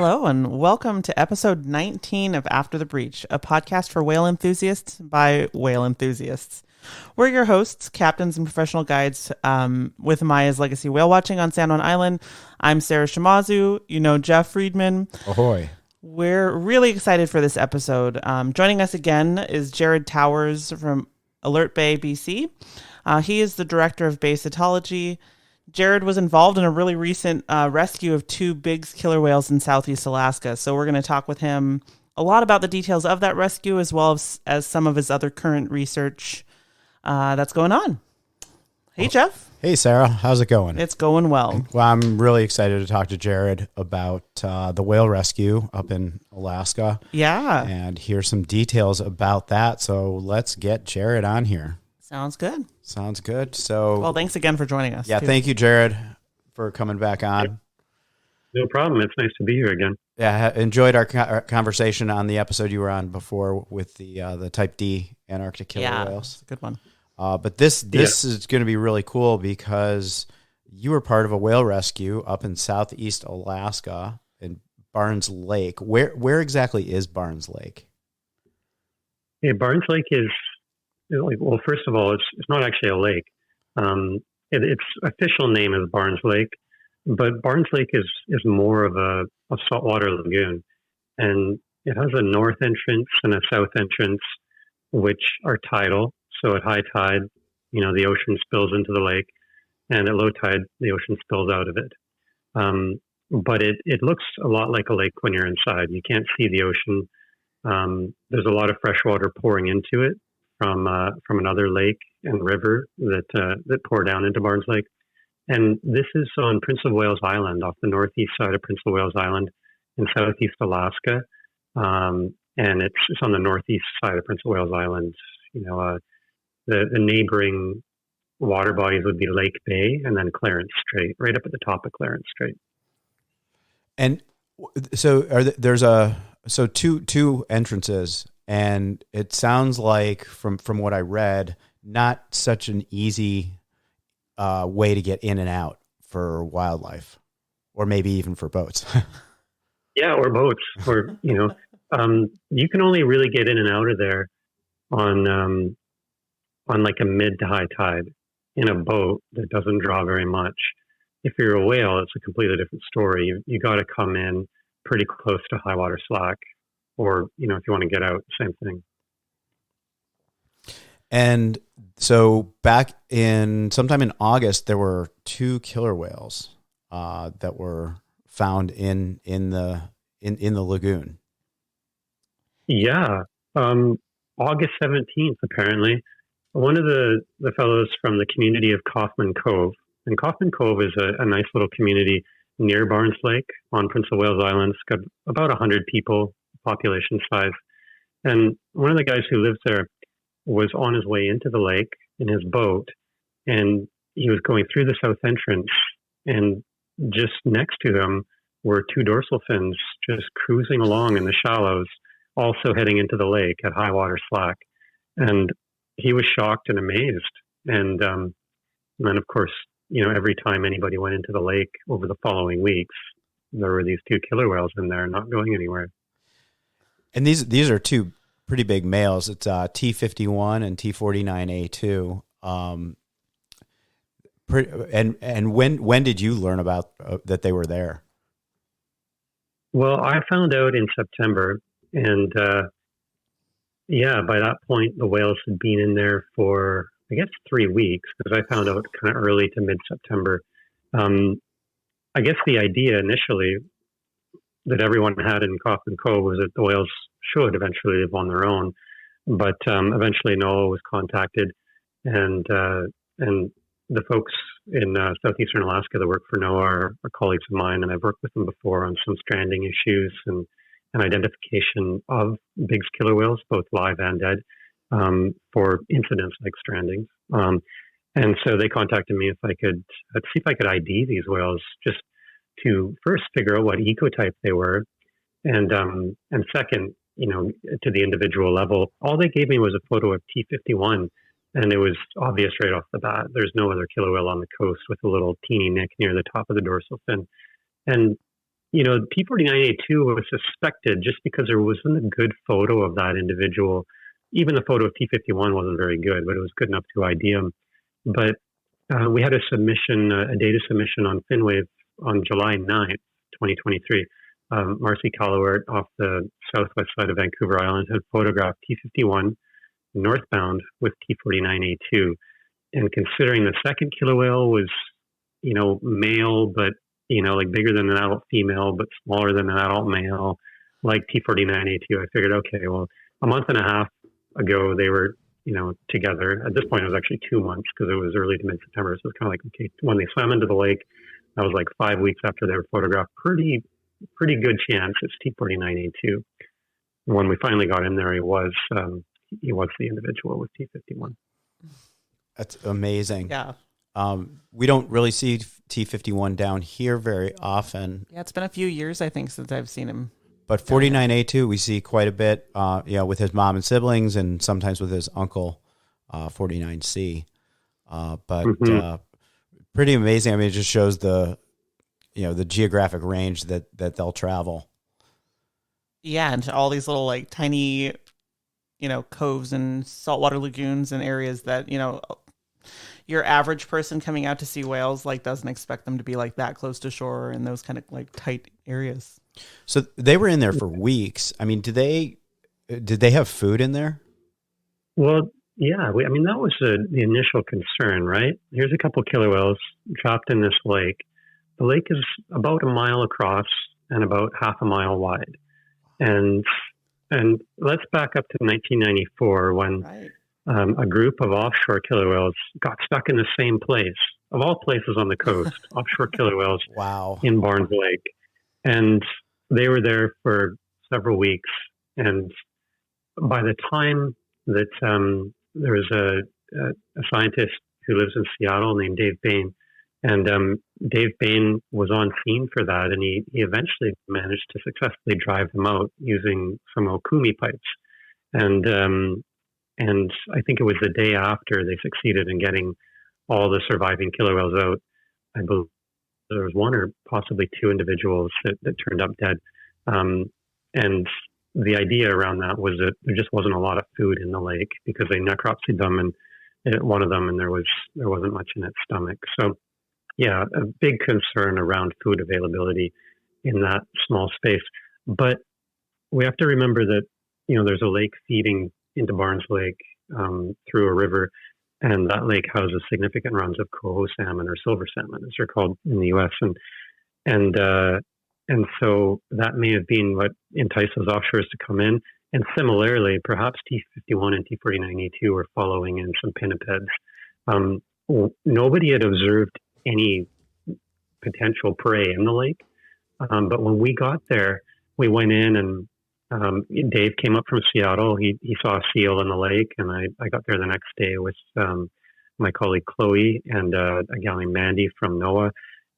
Hello and welcome to episode 19 of After the Breach, a podcast for whale enthusiasts by whale enthusiasts. We're your hosts, captains, and professional guides with Maya's Legacy Whale Watching on San Juan Island. I'm Sarah Shimazu. You know Jeff Friedman. Ahoy. We're really excited for this episode. Joining us again is Jared Towers from Alert Bay, BC. He is the director of Bay Cetology. Jared was involved in a really recent rescue of 2 big killer whales in Southeast Alaska. So we're going to talk with him a lot about the details of that rescue as well as some of his other current research that's going on. Hey, Jeff. Hey, Sarah. How's it going? It's going well. Well, I'm really excited to talk to Jared about the whale rescue up in Alaska. Yeah. And hear some details about that. So let's get Jared on here. Sounds good. Sounds good. So, well, thanks again for joining us. Yeah, too. Thank you, Jared, for coming back on. No problem. It's nice to be here again. Yeah, I enjoyed our conversation on the episode you were on before with the Type D Antarctic killer whales. It's a good one. But this is going to be really cool because you were part of a whale rescue up in Southeast Alaska in Barnes Lake. Where exactly is Barnes Lake? Yeah, Barnes Lake is well. First of all, it's not actually a lake. Its official name is Barnes Lake, but Barnes Lake is more of a saltwater lagoon, and it has a north entrance and a south entrance, which are tidal. So at high tide, the ocean spills into the lake, and at low tide, the ocean spills out of it. But it looks a lot like a lake when you're inside. You can't see the ocean. There's a lot of fresh water pouring into it from another lake and river that pour down into Barnes Lake. And this is on Prince of Wales Island, off the northeast side of Prince of Wales Island in southeast Alaska. And it's on the northeast side of Prince of Wales Island. The neighboring water bodies would be Lake Bay and then Clarence Strait, right up at the top of Clarence Strait. And so there's two entrances, and it sounds like from what I read, not such an easy way to get in and out for wildlife, or maybe even for boats. Yeah, or boats, or you can only really get in and out of there on like a mid to high tide in a boat that doesn't draw very much. If you're a whale, it's a completely different story. You got to come in pretty close to high water slack, or if you want to get out, same thing. And so back sometime in August, there were 2 killer whales that were found in the lagoon. Yeah, August 17th, apparently. One of the fellows from the community of Coffman Cove, and Coffman Cove is a nice little community near Barnes Lake on Prince of Wales Island. It's got about 100 people, population size. And one of the guys who lives there was on his way into the lake in his boat, and he was going through the south entrance, and just next to him were 2 dorsal fins just cruising along in the shallows, also heading into the lake at high water slack. And he was shocked and amazed. And then, of course, every time anybody went into the lake over the following weeks, there were these 2 killer whales in there not going anywhere. And these are 2 pretty big males. It's T51 and T49A2. And when did you learn about that they were there? Well, I found out in September, and by that point, the whales had been in there for, I guess, 3 weeks, because I found out kind of early to mid-September. I guess the idea initially that everyone had in Coffman Cove was that the whales should eventually live on their own. But eventually NOAA was contacted, and the folks in southeastern Alaska that work for NOAA are colleagues of mine, and I've worked with them before on some stranding issues and identification of big killer whales, both live and dead, for incidents like strandings. And so they contacted me if I could see if I could ID these whales, just to first figure out what ecotype they were, and second, to the individual level. All they gave me was a photo of T51, and it was obvious right off the bat. There's no other killer whale on the coast with a little teeny nick near the top of the dorsal fin. And T049A2 was suspected just because there wasn't a good photo of that individual. Even the photo of T51 wasn't very good, but it was good enough to ID him. But we had a data submission on FinWave on July 9th, 2023. Marcy Callowart off the southwest side of Vancouver Island had photographed T51 northbound with T49A2. And considering the second killer whale was, male, but, like bigger than an adult female, but smaller than an adult male, like T49A2, I figured, okay, well, a month and a half ago, they were, together. At this point, it was actually 2 months because it was early to mid-September. So it was kind of like, okay, when they swam into the lake, that was like 5 weeks after they were photographed. Pretty good chance it's T49A2. When we finally got in there, he was the individual with T51. That's amazing. Yeah. We don't really see T51 down here very often. Yeah, it's been a few years, I think, since I've seen him. But 49A2, we see quite a bit, with his mom and siblings, and sometimes with his uncle, 49C. Pretty amazing. I mean, it just shows the geographic range that they'll travel. Yeah, and all these little like tiny, coves and saltwater lagoons and areas that, your average person coming out to see whales like doesn't expect them to be like that close to shore in those kind of like tight areas. So they were in there for weeks. I mean, did they have food in there? Well, yeah. That was the initial concern, right? Here's a couple killer whales trapped in this lake. The lake is about a mile across and about half a mile wide. And let's back up to 1994 when Right. A group of offshore killer whales got stuck in the same place, of all places on the coast, offshore killer whales Wow. in Barnes Lake. And they were there for several weeks. And by the time that there was a scientist who lives in Seattle named Dave Bain, and Dave Bain was on scene for that, and he eventually managed to successfully drive them out using some Okumi pipes. And I think it was the day after they succeeded in getting all the surviving killer whales out. I believe there was one or possibly two individuals that turned up dead. And the idea around that was that there just wasn't a lot of food in the lake because they necropsied them and one of them, and there wasn't much in its stomach. So yeah, a big concern around food availability in that small space. But we have to remember that, there's a lake feeding into Barnes Lake through a river, and that lake houses significant runs of coho salmon or silver salmon, as they're called in the U.S. And so that may have been what enticed those offshores to come in. And similarly, perhaps T51 and T49A2 were following in some pinnipeds. Nobody had observed any potential prey in the lake. But when we got there, we went in and Dave came up from Seattle. He saw a seal in the lake, and I got there the next day with my colleague Chloe and a gal named Mandy from NOAA,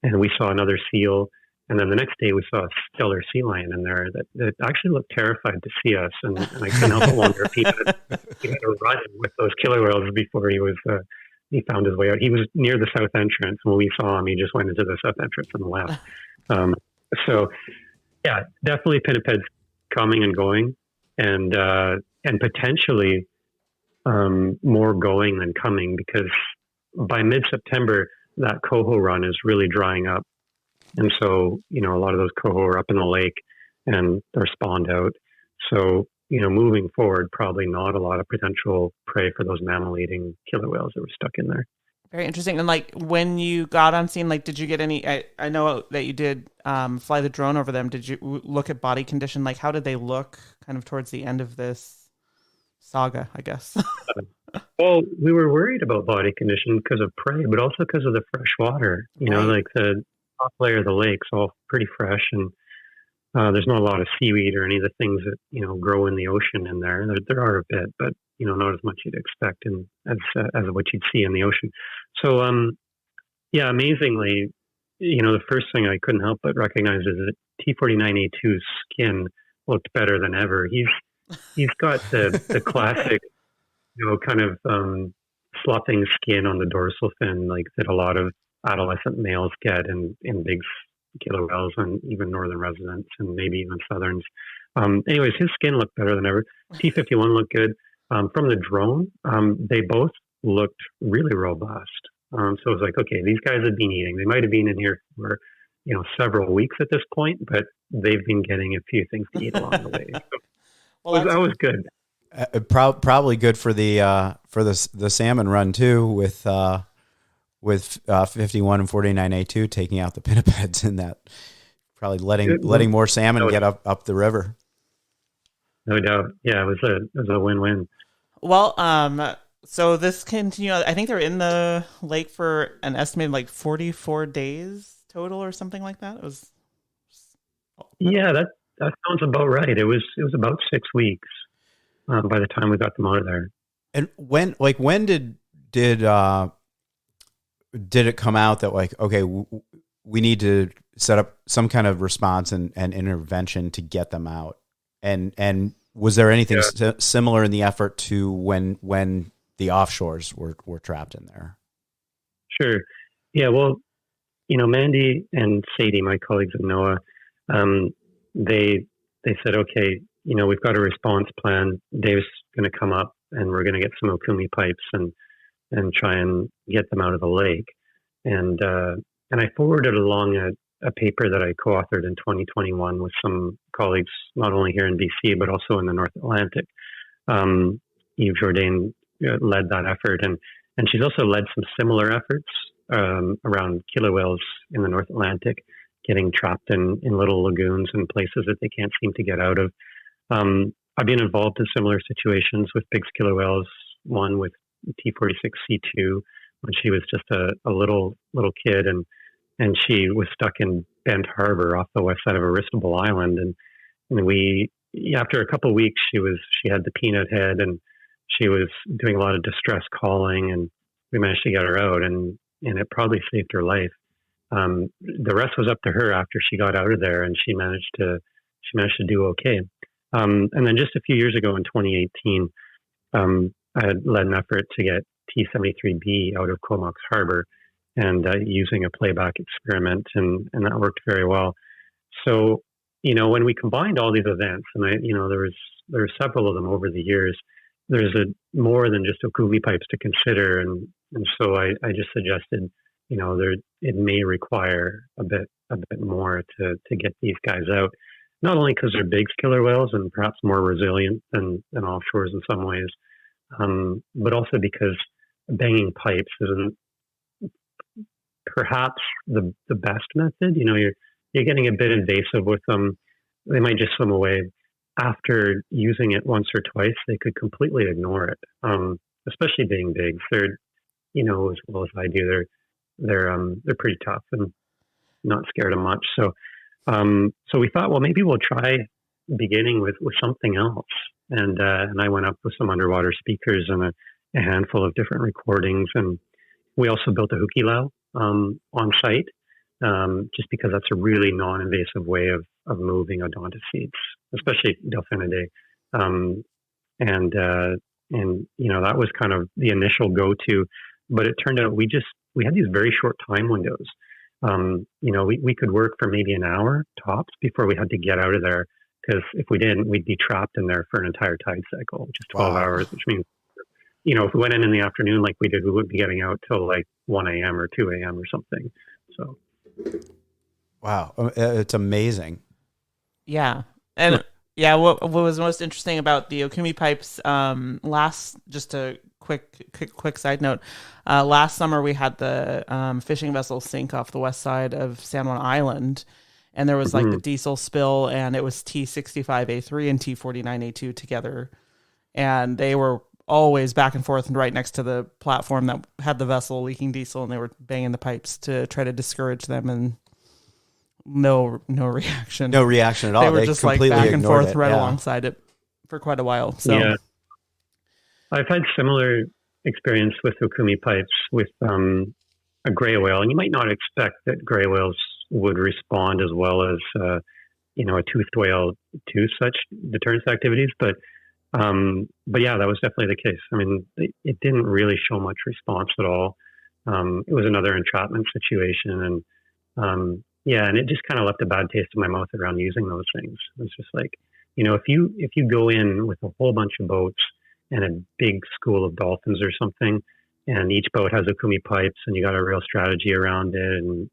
and we saw another seal. And then the next day we saw a stellar sea lion in there that actually looked terrified to see us, and I couldn't help but wonder if he had a run with those killer whales before he found his way out. He was near the south entrance. When we saw him, he just went into the south entrance and left. So yeah, definitely pinnipeds coming and going, and potentially more going than coming, because by mid-September that coho run is really drying up, and so a lot of those coho are up in the lake and they're spawned out. So moving forward, probably not a lot of potential prey for those mammal-eating killer whales that were stuck in there. Very interesting. And like when you got on scene, like did you get any? I know that you did fly the drone over them. Did you look at body condition? Like how did they look kind of towards the end of this saga, I guess? Well, we were worried about body condition because of prey, but also because of the fresh water. Right. Like the top layer of the lake's all pretty fresh, and there's not a lot of seaweed or any of the things that grow in the ocean in there. There are a bit, but not as much you'd expect as what you'd see in the ocean. So yeah, amazingly, the first thing I couldn't help but recognize is that T49A2's skin looked better than ever. He's got the classic kind of sloughing skin on the dorsal fin, like that a lot of adolescent males get in big killer whales and even northern residents and maybe even southerns. Anyways, his skin looked better than ever. T51 looked good. From the drone, they both looked really robust. So it was like, okay, these guys have been eating. They might have been in here for, several weeks at this point, but they've been getting a few things to eat along the way. So well, that was good. Probably good for the salmon run too, with 51 and 49A2 taking out the pinnipeds in that, probably letting more salmon get up the river. No doubt. Yeah, it was a win-win. Well, so this continued. I think they're in the lake for an estimated 44 days total or something like that. It was. Yeah, that sounds about right. It was about 6 weeks by the time we got them out of there. And when did it come out that okay, we need to set up some kind of response and intervention to get them out? And was there anything similar in the effort to when the offshores were trapped in there? Sure. Yeah. Well, Mandy and Sadie, my colleagues at NOAA, they said, okay, we've got a response plan. Dave's going to come up and we're going to get some okumi pipes and try and get them out of the lake. And I forwarded along a paper that I co-authored in 2021 with some colleagues, not only here in BC, but also in the North Atlantic. Eve Jourdain led that effort. And she's also led some similar efforts around killer whales in the North Atlantic, getting trapped in little lagoons and places that they can't seem to get out of. I've been involved in similar situations with big killer whales, one with T046C2 when she was just a little kid, and she was stuck in Bent Harbor off the west side of Aristobel Island. And we, after a couple of weeks, she had the peanut head and she was doing a lot of distress calling, and we managed to get her out, and it probably saved her life. The rest was up to her after she got out of there, and she managed to do okay. And then just a few years ago in 2018, I had led an effort to get T073B out of Comox Harbor, and using a playback experiment, and that worked very well. So, when we combined all these events, and there were several of them over the years, there's more than just okumi pipes to consider, and so I just suggested, it may require a bit more to get these guys out, not only because they're big killer whales and perhaps more resilient than offshores in some ways, but also because banging pipes isn't perhaps the best method. You're getting a bit invasive with them. They might just swim away. After using it once or twice, they could completely ignore it. Especially being big, they're, as well as I do, they're pretty tough and not scared of much. So we thought, well, maybe we'll try beginning with something else. And I went up with some underwater speakers and a handful of different recordings, and we also built a hukilau on site, just because that's a really non-invasive way of moving odontocetes, especially Delphinidae. And that was kind of the initial go-to, but it turned out we had these very short time windows. We could work for maybe an hour tops before we had to get out of there, because if we didn't, we'd be trapped in there for an entire tide cycle, which is 12 hours, which means, if we went in the afternoon like we did, we wouldn't be getting out till 1 a.m. or 2 a.m. or something. So. Wow. It's amazing. Yeah. And what was most interesting about the okumi pipes, just a quick side note, last summer we had the fishing vessel sink off the west side of San Juan Island, and there was the diesel spill, and it was T65A3 and T49A2 together, and they were always back and forth and right next to the platform that had the vessel leaking diesel, and they were banging the pipes to try to discourage them, and no reaction. No reaction at all. They were just back and forth right yeah. alongside it for quite a while. So yeah. I've had similar experience with okumi pipes with a gray whale, and you might not expect that gray whales would respond as well as a toothed whale to such deterrence activities, but yeah, that was definitely the case. I mean, it didn't really show much response at all. It was another entrapment situation, and yeah, and it just kind of left a bad taste in my mouth around using those things. It's just like, if you go in with a whole bunch of boats and a big school of dolphins or something, and each boat has okumi pipes, and you got a real strategy around it, and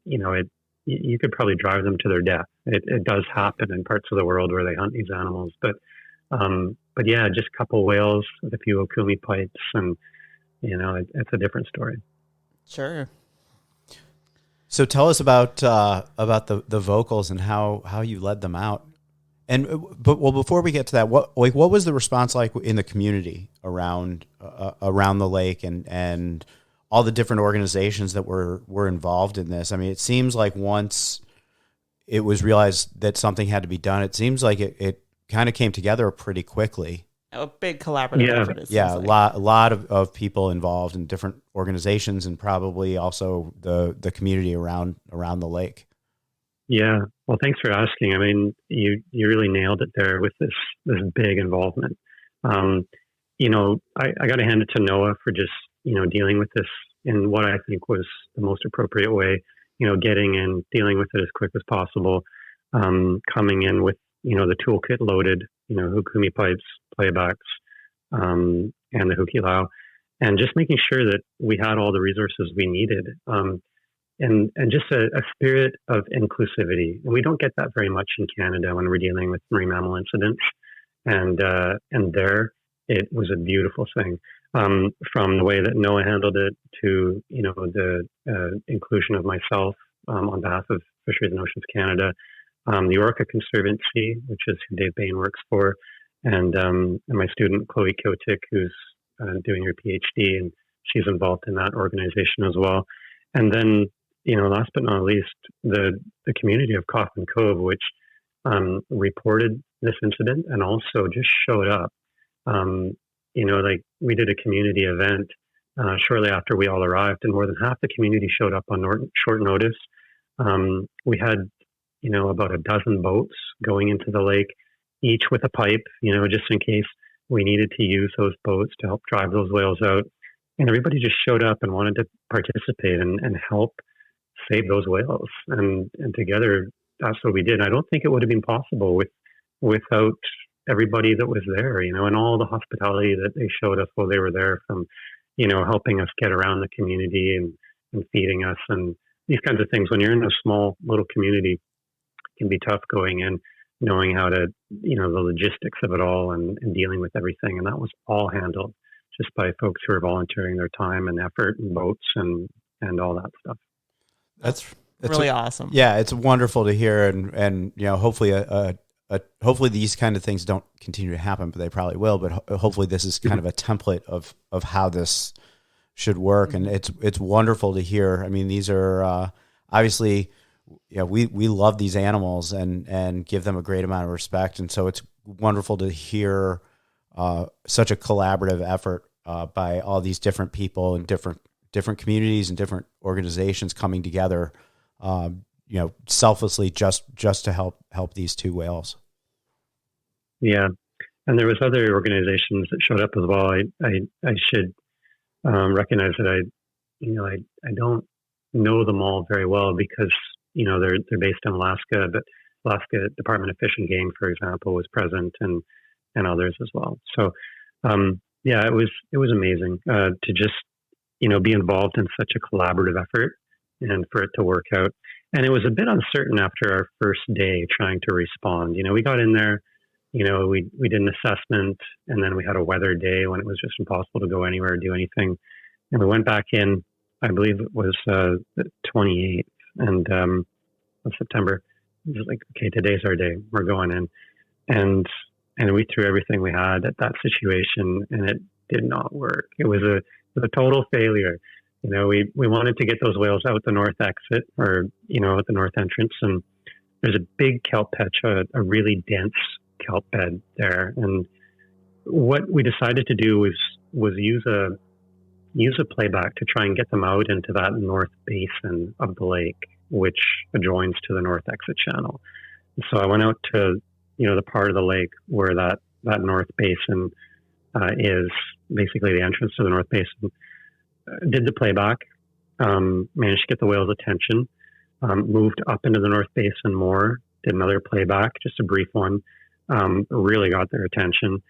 you could probably drive them to their death. It does happen in parts of the world where they hunt these animals, but yeah, just a couple whales with a few okumi pipes, and it's a different story. Sure. So tell us about the vocals and how you led them out. And before we get to that, what was the response like in the community around the lake and all the different organizations that were involved in this? I mean, it seems like once it was realized that something had to be done, it seems like it kind of came together pretty quickly. A big collaborative effort. A lot of people involved in different organizations, and probably also the community around the lake. Yeah. Well, thanks for asking. I mean, you really nailed it there with this big involvement. I got to hand it to NOAA for just, dealing with this in what I think was the most appropriate way, getting in, dealing with it as quick as possible, coming in with, the toolkit loaded, hukumi pipes, playbacks, and the hukilau, and just making sure that we had all the resources we needed. And just a spirit of inclusivity. And we don't get that very much in Canada when we're dealing with marine mammal incidents. And there, it was a beautiful thing. From the way that NOAA handled it to, the inclusion of myself on behalf of Fisheries and Oceans Canada, the Orca Conservancy, which is who Dave Bain works for, and my student, Chloe Kotick, who's doing her PhD, and she's involved in that organization as well. And then, last but not least, the community of Coffman Cove, which reported this incident and also just showed up. Like we did a community event shortly after we all arrived, and more than half the community showed up on short notice. We had, about a dozen boats going into the lake, each with a pipe, just in case we needed to use those boats to help drive those whales out. And everybody just showed up and wanted to participate and help save those whales. And together, that's what we did. I don't think it would have been possible without everybody that was there, and all the hospitality that they showed us while they were there, from, helping us get around the community and feeding us and these kinds of things. When you're in a small little community, it can be tough going in, knowing how to, the logistics of it all and dealing with everything. And that was all handled just by folks who are volunteering their time and effort and boats and all that stuff. That's really awesome. Yeah, it's wonderful to hear, and hopefully hopefully these kind of things don't continue to happen, but they probably will. But hopefully this is kind of a template of how this should work, and it's wonderful to hear. I mean, these are obviously, we love these animals and give them a great amount of respect, and so it's wonderful to hear such a collaborative effort by all these different people and different communities and different organizations coming together, selflessly just to help these two whales. Yeah. And there was other organizations that showed up as well. I should recognize that I don't know them all very well because, they're based in Alaska, but Alaska Department of Fish and Game, for example, was present and others as well. So, it was amazing to just, be involved in such a collaborative effort and for it to work out. And it was a bit uncertain after our first day trying to respond. We got in there, we did an assessment, and then we had a weather day when it was just impossible to go anywhere or do anything. And we went back in, I believe it was the 28th of September. It was like, okay, today's our day. We're going in. And we threw everything we had at that situation, and it did not work. It was a total failure. We wanted to get those whales out the north exit or, at the north entrance. And there's a big kelp patch, a really dense kelp bed there. And what we decided to do was use a playback to try and get them out into that north basin of the lake, which adjoins to the north exit channel. So I went out to, the part of the lake where that north basin is basically the entrance to the north basin. Did the playback, managed to get the whale's attention, moved up into the North Basin more, did another playback, just a brief one, really got their attention.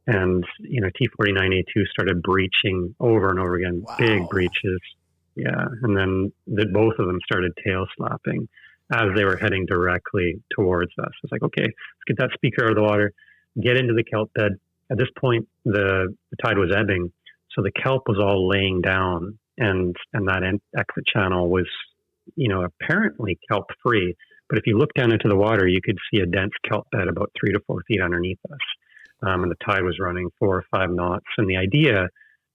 And, T49A2 started breaching over and over again, big breaches. Yeah. And then both of them started tail slapping as they were heading directly towards us. It's like, okay, let's get that speaker out of the water, get into the kelp bed. At this point, the tide was ebbing, so the kelp was all laying down, and that exit channel was, apparently kelp free. But if you look down into the water, you could see a dense kelp bed about 3 to 4 feet underneath us. And the tide was running 4 or 5 knots. And the idea,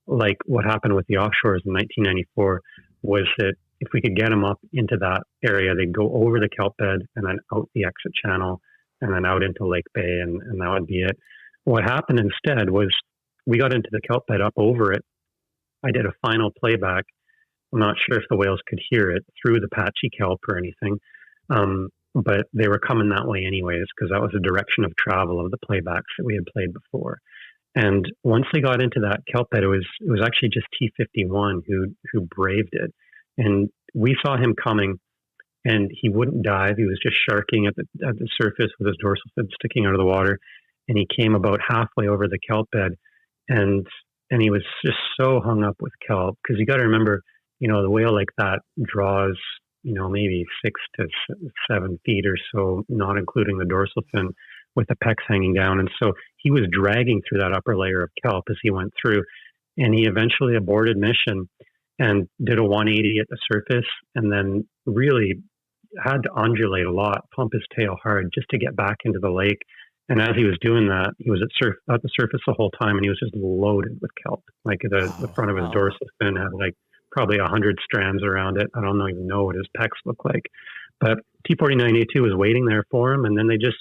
like what happened with the offshores in 1994, was that if we could get them up into that area, they'd go over the kelp bed and then out the exit channel and then out into Lake Bay, and that would be it. What happened instead was we got into the kelp bed, up over it. I did a final playback. I'm not sure if the whales could hear it through the patchy kelp or anything, but they were coming that way anyways, because that was the direction of travel of the playbacks that we had played before. And once they got into that kelp bed, it was actually just T51 who braved it. And we saw him coming, and he wouldn't dive. He was just sharking at the surface with his dorsal fin sticking out of the water. And he came about halfway over the kelp bed, and he was just so hung up with kelp, because you got to remember, the whale like that draws, maybe 6 to 7 feet or so, not including the dorsal fin, with the pecs hanging down. And so he was dragging through that upper layer of kelp as he went through, and he eventually aborted mission and did a 180 at the surface, and then really had to undulate a lot, pump his tail hard just to get back into the lake. And as he was doing that, he was at the surface the whole time, and he was just loaded with kelp. Like the front of his dorsal fin had like probably 100 strands around it. I don't even know what his pecs look like. But T49A2 was waiting there for him, and then they just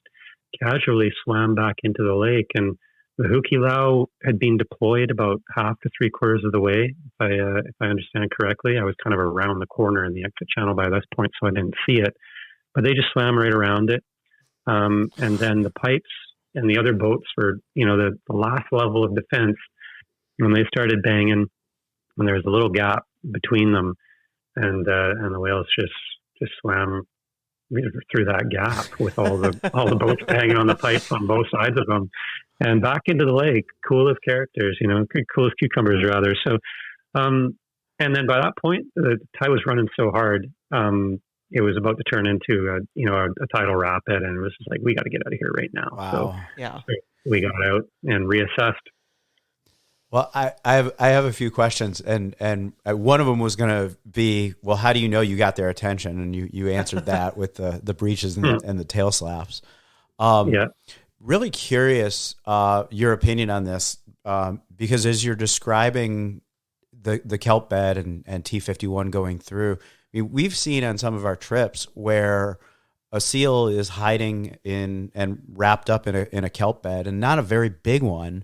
casually swam back into the lake. And the Hukilau had been deployed about half to 3/4 of the way, if I understand correctly. I was kind of around the corner in the exit channel by this point, so I didn't see it. But they just swam right around it. And then the pipes and the other boats were, the last level of defense. When they started banging, when there was a little gap between them, and the whales just swam through that gap with all the boats banging on the pipes on both sides of them, and back into the lake, cool as characters, cool as cucumbers rather. So, and then by that point, the tide was running so hard, it was about to turn into a tidal rapid, and it was just like, we got to get out of here right now. Wow. So Yeah. we got out and reassessed. Well, I have a few questions, and one of them was going to be, well, how do you know you got their attention? And you answered that with the breaches and the tail slaps. Yeah. Really curious your opinion on this, because as you're describing the kelp bed and T51 going through, I mean, we've seen on some of our trips where a seal is hiding in and wrapped up in a kelp bed, and not a very big one,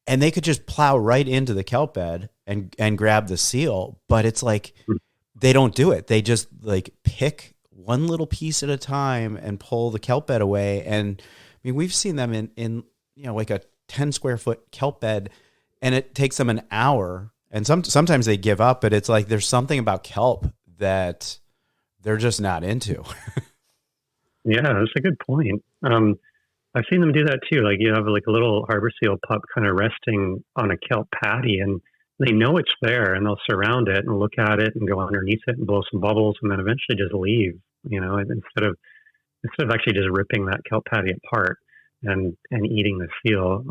and they could just plow right into the kelp bed and grab the seal. But it's like they don't do it. They just like pick one little piece at a time and pull the kelp bed away. And I mean, we've seen them in like a 10 square foot kelp bed, and it takes them an hour. And sometimes they give up, but it's like there's something about kelp that they're just not into. Yeah, that's a good point. I've seen them do that too. Like you have like a little harbor seal pup kind of resting on a kelp patty, and they know it's there, and they'll surround it and look at it and go underneath it and blow some bubbles, and then eventually just leave. Instead of actually just ripping that kelp patty apart and eating the seal.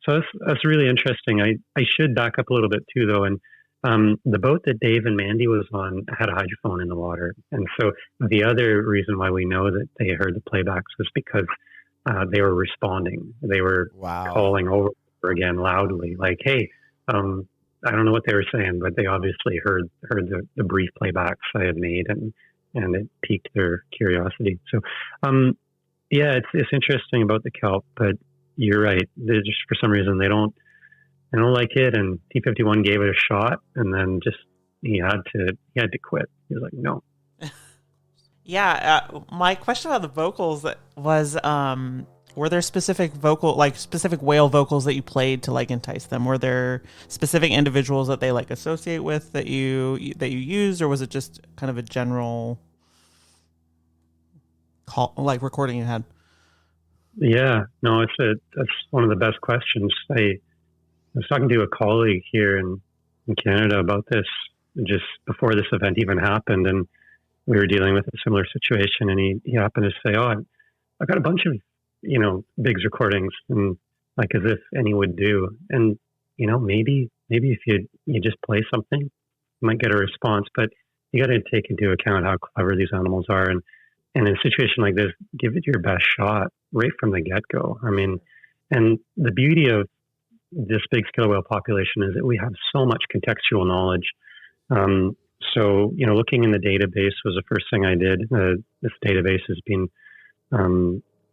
So that's really interesting. I should back up a little bit too, though. And the boat that Dave and Mandy was on had a hydrophone in the water. And so the other reason why we know that they heard the playbacks was because they were responding. They were calling over again loudly, like, hey, I don't know what they were saying, but they obviously heard the brief playbacks I had made, and it piqued their curiosity. So, yeah, it's interesting about the kelp, but you're right. They just, for some reason, they don't like it. And T51 gave it a shot, and then just he had to quit. He was like, no. Yeah. My question about the vocals was, were there specific whale vocals that you played to like entice them? Were there specific individuals that they like associate with that you used, or was it just kind of a general recording you had? Yeah, no, that's one of the best questions. I was talking to a colleague here in Canada about this just before this event even happened, and we were dealing with a similar situation, and he happened to say, "Oh, I've got a bunch of Biggs recordings," and like as if any would do. And maybe if you just play something, you might get a response, but you got to take into account how clever these animals are, and in a situation like this, give it your best shot right from the get go. I mean, and the beauty of this big killer whale population is that we have so much contextual knowledge. So, looking in the database was the first thing I did. This database has been,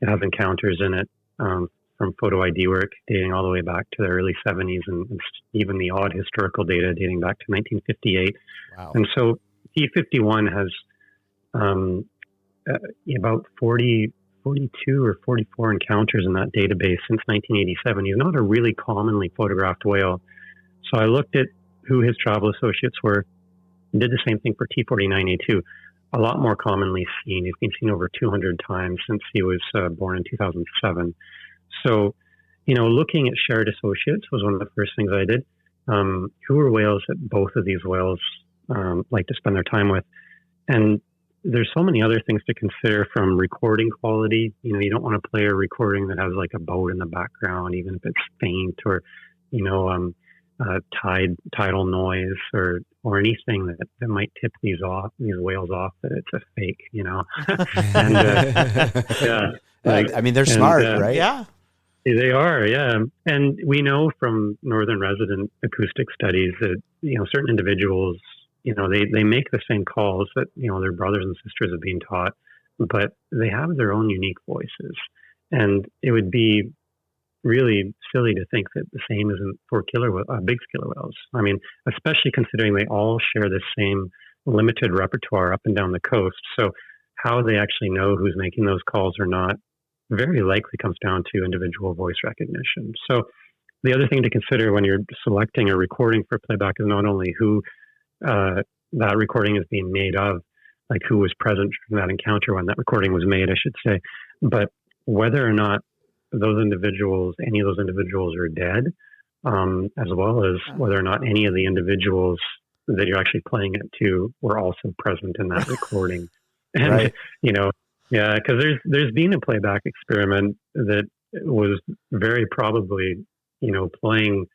it has encounters in it from photo ID work dating all the way back to the early 70s and even the odd historical data dating back to 1958. Wow. And so T51 has about 42 or 44 encounters in that database since 1987. He's not a really commonly photographed whale. So I looked at who his travel associates were, did the same thing for T49A2, a lot more commonly seen. He's been seen over 200 times since he was born in 2007. So, looking at shared associates was one of the first things I did. Who are whales that both of these whales like to spend their time with? And there's so many other things to consider, from recording quality. You don't want to play a recording that has like a boat in the background, even if it's faint, or tidal noise or anything that might tip these whales off that it's a fake, and yeah, I mean, they're smart, right? Yeah, they are. Yeah, and we know from northern resident acoustic studies that certain individuals, they make the same calls that their brothers and sisters have been taught, but they have their own unique voices, and it would be really silly to think that the same isn't for big killer whales. I mean, especially considering they all share the same limited repertoire up and down the coast. So how they actually know who's making those calls or not very likely comes down to individual voice recognition. So the other thing to consider when you're selecting a recording for playback is not only who that recording is being made of, like who was present in that encounter when that recording was made, I should say, but whether or not any of those individuals are dead, as well as whether or not any of the individuals that you're actually playing it to were also present in that recording. And, right. Because there's been a playback experiment that was very probably, playing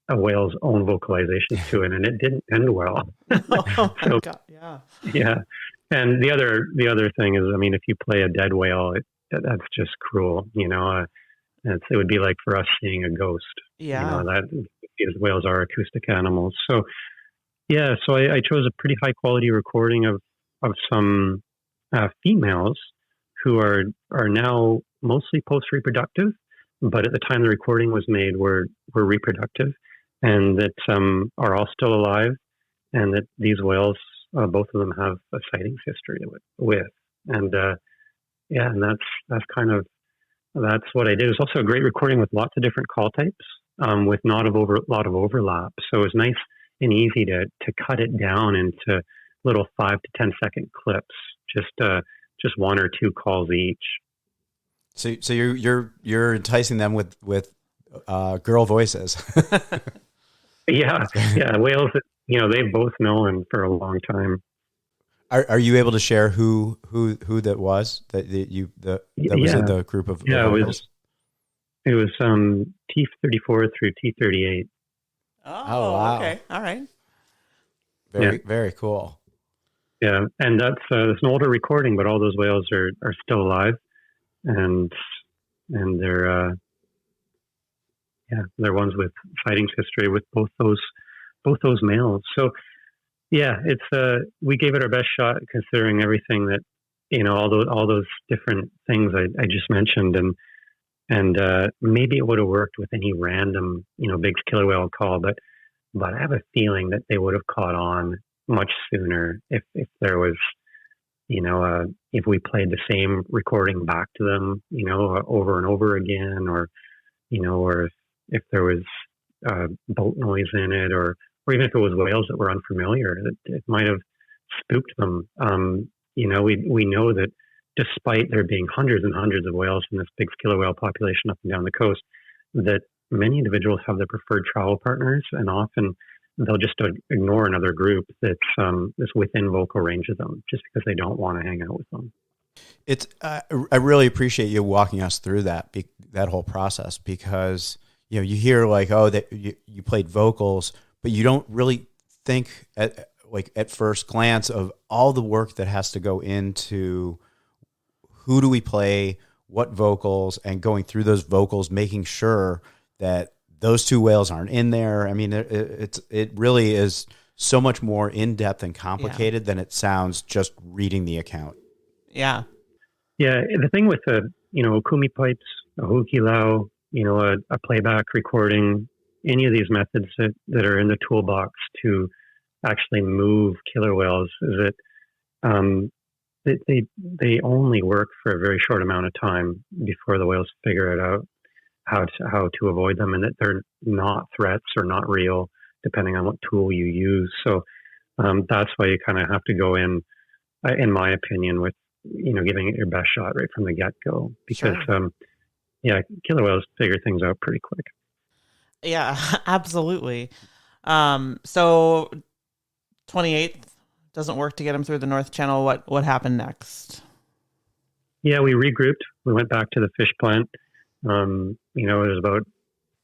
a whale's own vocalizations to it, and it didn't end well. Oh my God, yeah. Yeah. And the other thing is, I mean, if you play a dead whale, that's just cruel, it would be like for us seeing a ghost. Yeah. These whales are acoustic animals. So, yeah, so I chose a pretty high quality recording of some females who are now mostly post-reproductive, but at the time the recording was made were reproductive, and that are all still alive, and that these whales, both of them have a sightings history with. And and that's what I did. It was also a great recording with lots of different call types, with not a lot of overlap. So it was nice and easy to cut it down into little 5 to 10 second clips, just one or two calls each. So you're enticing them with girl voices. Yeah, whales that they've both known for a long time. Are you able to share who that was that was in the group of whales? It was T34 through T38. Oh, wow. Okay, all right. Very cool. Yeah, and that's it's an older recording, but all those whales are still alive, and they're ones with sightings history with both those males. So yeah, it's we gave it our best shot considering everything that all those different things I just mentioned, and maybe it would have worked with any random big killer whale call, but I have a feeling that they would have caught on much sooner if there was if we played the same recording back to them over and over again, or if there was boat noise in it, or even if it was whales that were unfamiliar, it might have spooked them. We know that despite there being hundreds and hundreds of whales in this big killer whale population up and down the coast, that many individuals have their preferred travel partners, and often they'll just ignore another group that's within vocal range of them just because they don't want to hang out with them. It's I really appreciate you walking us through that whole process, because you hear like, oh, that you played vocals, but you don't really think at first glance of all the work that has to go into who do we play, what vocals, and going through those vocals, making sure that those two whales aren't in there. I mean, it really is so much more in depth and complicated than it sounds just reading the account. Yeah. Yeah. The thing with kumi pipes, a hukilau, a playback recording, any of these methods that are in the toolbox to actually move killer whales is that they only work for a very short amount of time before the whales figure it out how to avoid them, and that they're not threats or not real, depending on what tool you use. So that's why you kind of have to go in my opinion, with giving it your best shot right from the get go, because Sure. Killer whales figure things out pretty quick. Yeah, absolutely. So 28th doesn't work to get them through the North Channel. What happened next? Yeah, we regrouped. We went back to the fish plant. There's about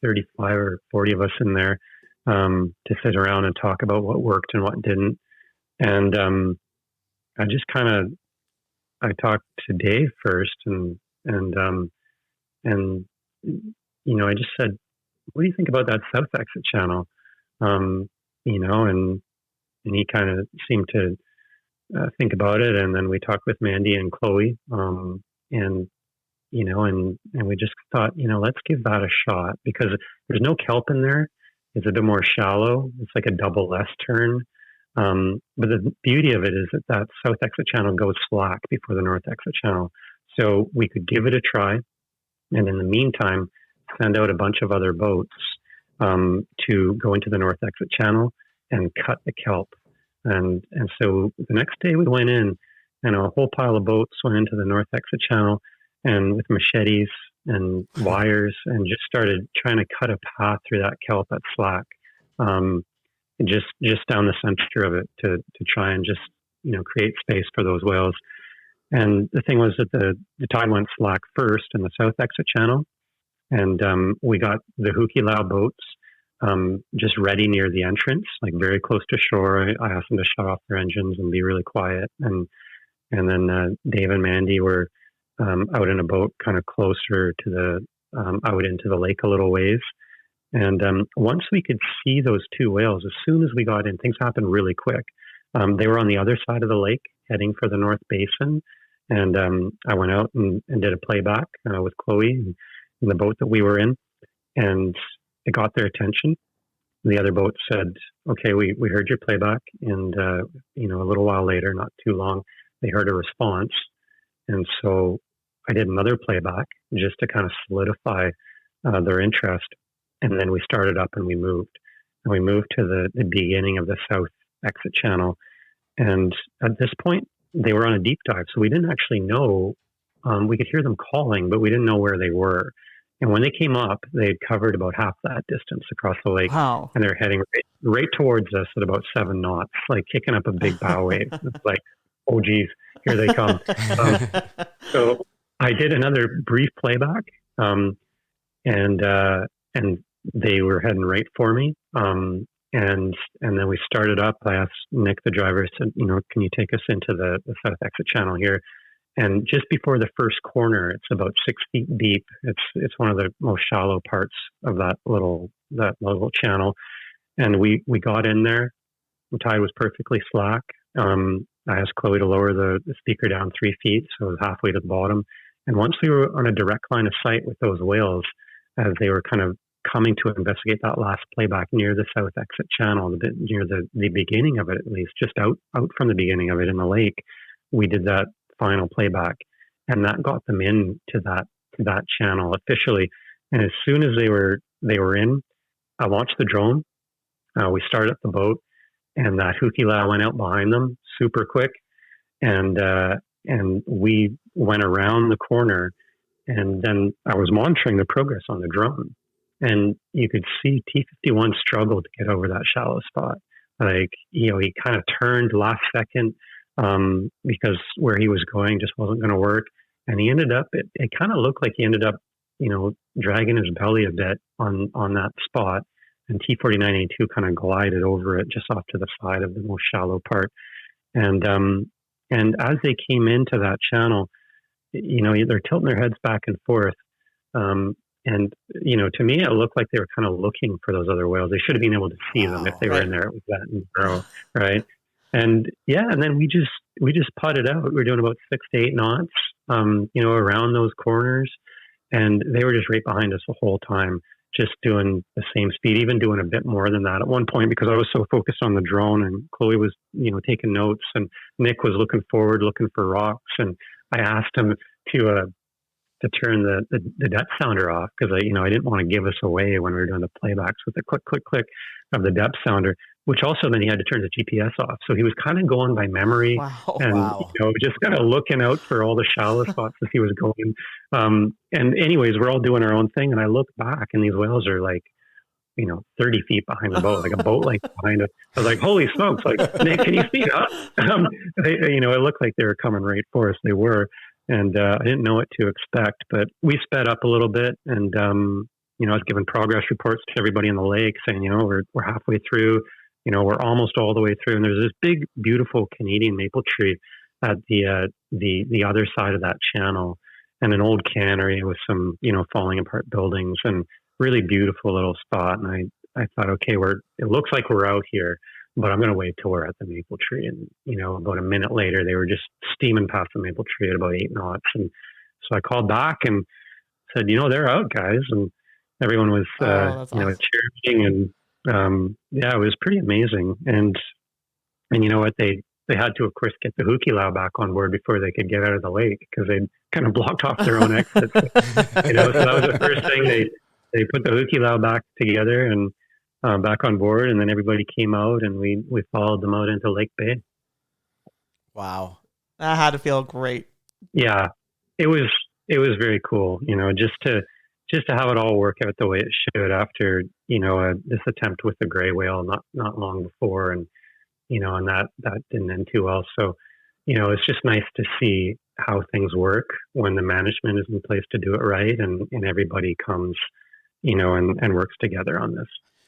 35 or 40 of us in there to sit around and talk about what worked and what didn't. And I just I talked to Dave first, and I just said, what do you think about that south exit channel? And he kind of seemed to think about it. And then we talked with Mandy and Chloe, and we just thought, let's give that a shot, because there's no kelp in there. It's a bit more shallow. It's like a double S turn. But the beauty of it is that south exit channel goes slack before the north exit channel. So we could give it a try. And in the meantime, send out a bunch of other boats to go into the north exit channel and cut the kelp. And so the next day we went in, and a whole pile of boats went into the north exit channel, and with machetes and wires, and just started trying to cut a path through that kelp at slack, just down the center of it to try and just create space for those whales. And the thing was that the tide went slack first in the south exit channel, and we got the hukilau boats just ready near the entrance, like very close to shore. I asked them to shut off their engines and be really quiet, and then Dave and Mandy were out in a boat kind of closer to the out into the lake a little ways. And once we could see those two whales, as soon as we got in, things happened really quick. They were on the other side of the lake heading for the North Basin. And I went out and did a playback with Chloe in the boat that we were in. And it got their attention. The other boat said, okay, we heard your playback. And, a little while later, not too long, they heard a response. And so I did another playback just to kind of solidify their interest. And then we started up and we moved. And we moved to the beginning of the south exit channel. And at this point, they were on a deep dive. So we didn't actually know. We could hear them calling, but we didn't know where they were. And when they came up, they had covered about half that distance across the lake. Wow. And they're heading right towards us at about 7 knots, like kicking up a big bow wave. It's like, oh, geez, here they come. So I did another brief playback, and they were heading right for me. And then we started up. I asked Nick, the driver, said, can you take us into the south exit channel here? And just before the first corner, it's about 6 feet deep. It's one of the most shallow parts of that little channel. And we got in there. The tide was perfectly slack. I asked Chloe to lower the speaker down 3 feet, so it was halfway to the bottom. And once we were on a direct line of sight with those whales, as they were kind of coming to investigate that last playback near the south exit channel, near the beginning of it, at least, just out from the beginning of it in the lake, we did that final playback, and that got them into that channel officially. And as soon as they were in, I launched the drone. We started up the boat, and that hukilau went out behind them super quick. And and we went around the corner, and then I was monitoring the progress on the drone, and you could see T-51 struggle to get over that shallow spot. Like, he kind of turned last second because where he was going just wasn't going to work. And he ended up, it kind of looked like he ended up, dragging his belly a bit on that spot. And T-49A2 kind of glided over it just off to the side of the most shallow part. And as they came into that channel, they're tilting their heads back and forth. And, to me, it looked like they were kind of looking for those other whales. They should have been able to see them if they were in there with that narrow, right? And and then we just putted out. We were doing about 6 to 8 knots, around those corners, and they were just right behind us the whole time, just doing the same speed, even doing a bit more than that at one point, because I was so focused on the drone, and Chloe was, taking notes, and Nick was looking forward, looking for rocks, and I asked him to turn the depth sounder off, because I didn't want to give us away when we were doing the playbacks with the click, click, click of the depth sounder, which also then he had to turn the GPS off. So he was kind of going by memory just kind of looking out for all the shallow spots as he was going. And anyways, we're all doing our own thing. And I look back and these whales are like, 30 feet behind the boat, like a boat length behind us. I was like, holy smokes, like, Nick, can you speed up? It looked like they were coming right for us. They were. And I didn't know what to expect, but we sped up a little bit, and I was giving progress reports to everybody in the lake, saying, we're halfway through, we're almost all the way through, and there's this big, beautiful Canadian maple tree at the other side of that channel, and an old cannery with some falling apart buildings, and really beautiful little spot. And I thought, okay, it looks like we're out here, but I'm going to wait till we're at the maple tree. And, about a minute later, they were just steaming past the maple tree at about 8 knots. And so I called back and said, they're out, guys. And everyone was, awesome. Cheering. And, it was pretty amazing. And you know what? They had to, of course, get the Hukilau back on board before they could get out of the lake, because they'd kind of blocked off their own exit. So that was the first thing. They put the Hukilau back together and back on board, and then everybody came out, and we followed them out into Lake Bay. Wow, that had to feel great. Yeah, it was very cool. Just to have it all work out the way it should after this attempt with the gray whale not long before, and and that didn't end too well. So it's just nice to see how things work when the management is in place to do it right, and everybody comes and works together on this.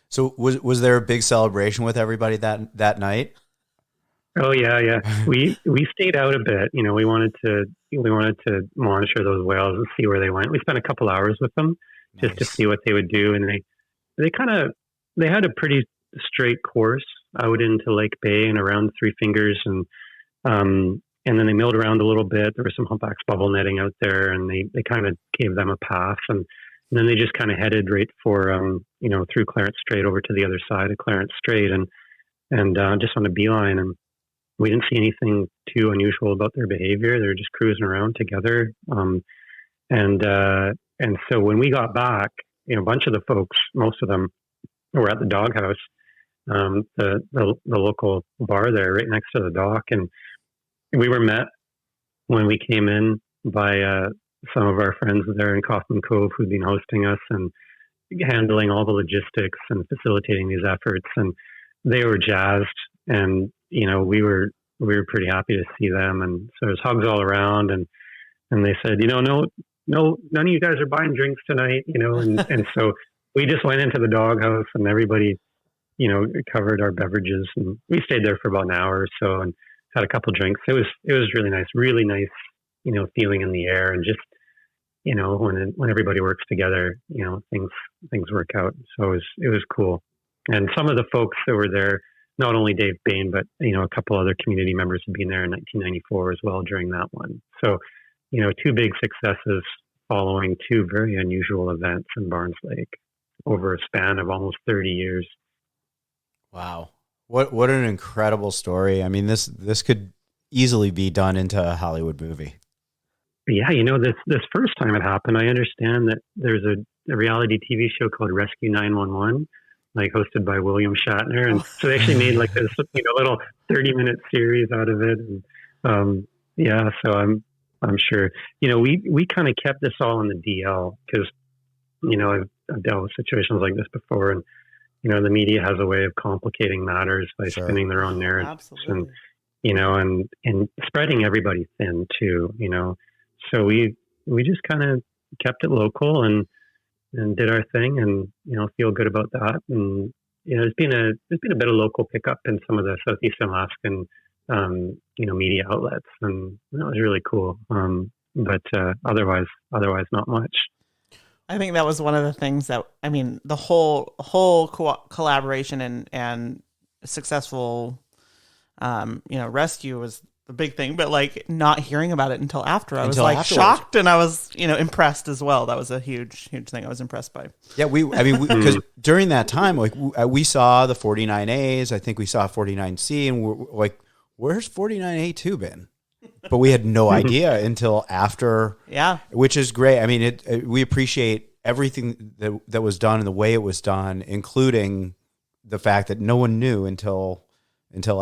So was there a big celebration with everybody that night? Oh yeah. We stayed out a bit. We wanted to monitor those whales and see where they went. We spent a couple hours with them just to see what they would do, and they had a pretty straight course out into Lake Bay and around Three Fingers, and then they milled around a little bit. There was some humpbacks bubble netting out there, and they kind of gave them a path, and then they just kind of headed right for through Clarence Strait over to the other side of Clarence Strait, and just on a beeline. And we didn't see anything too unusual about their behavior. They were just cruising around together. And so when we got back, a bunch of the folks, most of them were at the doghouse, the local bar there right next to the dock. And we were met when we came in by some of our friends there in Coffman Cove who'd been hosting us and handling all the logistics and facilitating these efforts. And they were jazzed, and we were pretty happy to see them. And so there's hugs all around, and they said, no, none of you guys are buying drinks tonight, and so we just went into the doghouse, and everybody, covered our beverages, and we stayed there for about an hour or so and had a couple drinks. It was really nice, feeling in the air, and just, when everybody works together, things work out. So it was cool. And some of the folks that were there, not only Dave Bain, but, a couple other community members had been there in 1994 as well during that one. So, 2 big successes following 2 very unusual events in Barnes Lake over a span of almost 30 years. Wow. What an incredible story. I mean, this could easily be done into a Hollywood movie. Yeah, this first time it happened, I understand that there's a reality TV show called Rescue 911, like hosted by William Shatner, and so they actually made like this little 30-minute series out of it. And Yeah, so I'm sure. We kind of kept this all in the DL because I've dealt with situations like this before, and the media has a way of complicating matters by Sure. spinning their own narratives, Absolutely. and spreading everybody thin too. So we just kind of kept it local and did our thing, and feel good about that. And there's been a bit of local pickup in some of the Southeastern Alaskan media outlets, and that was really cool. But otherwise not much. I think that was one of the things that, I mean, the whole collaboration and successful, rescue was the big thing, but like not hearing about it until after, I was like afterwards. shocked, and I was, impressed as well. That was a huge thing I was impressed by. Yeah, because during that time, like we saw the 49As, I think we saw 49C, and we're like, where's 49A2 been? But we had no idea until after. Yeah. Which is great. I mean, we appreciate everything that was done and the way it was done, including the fact that no one knew until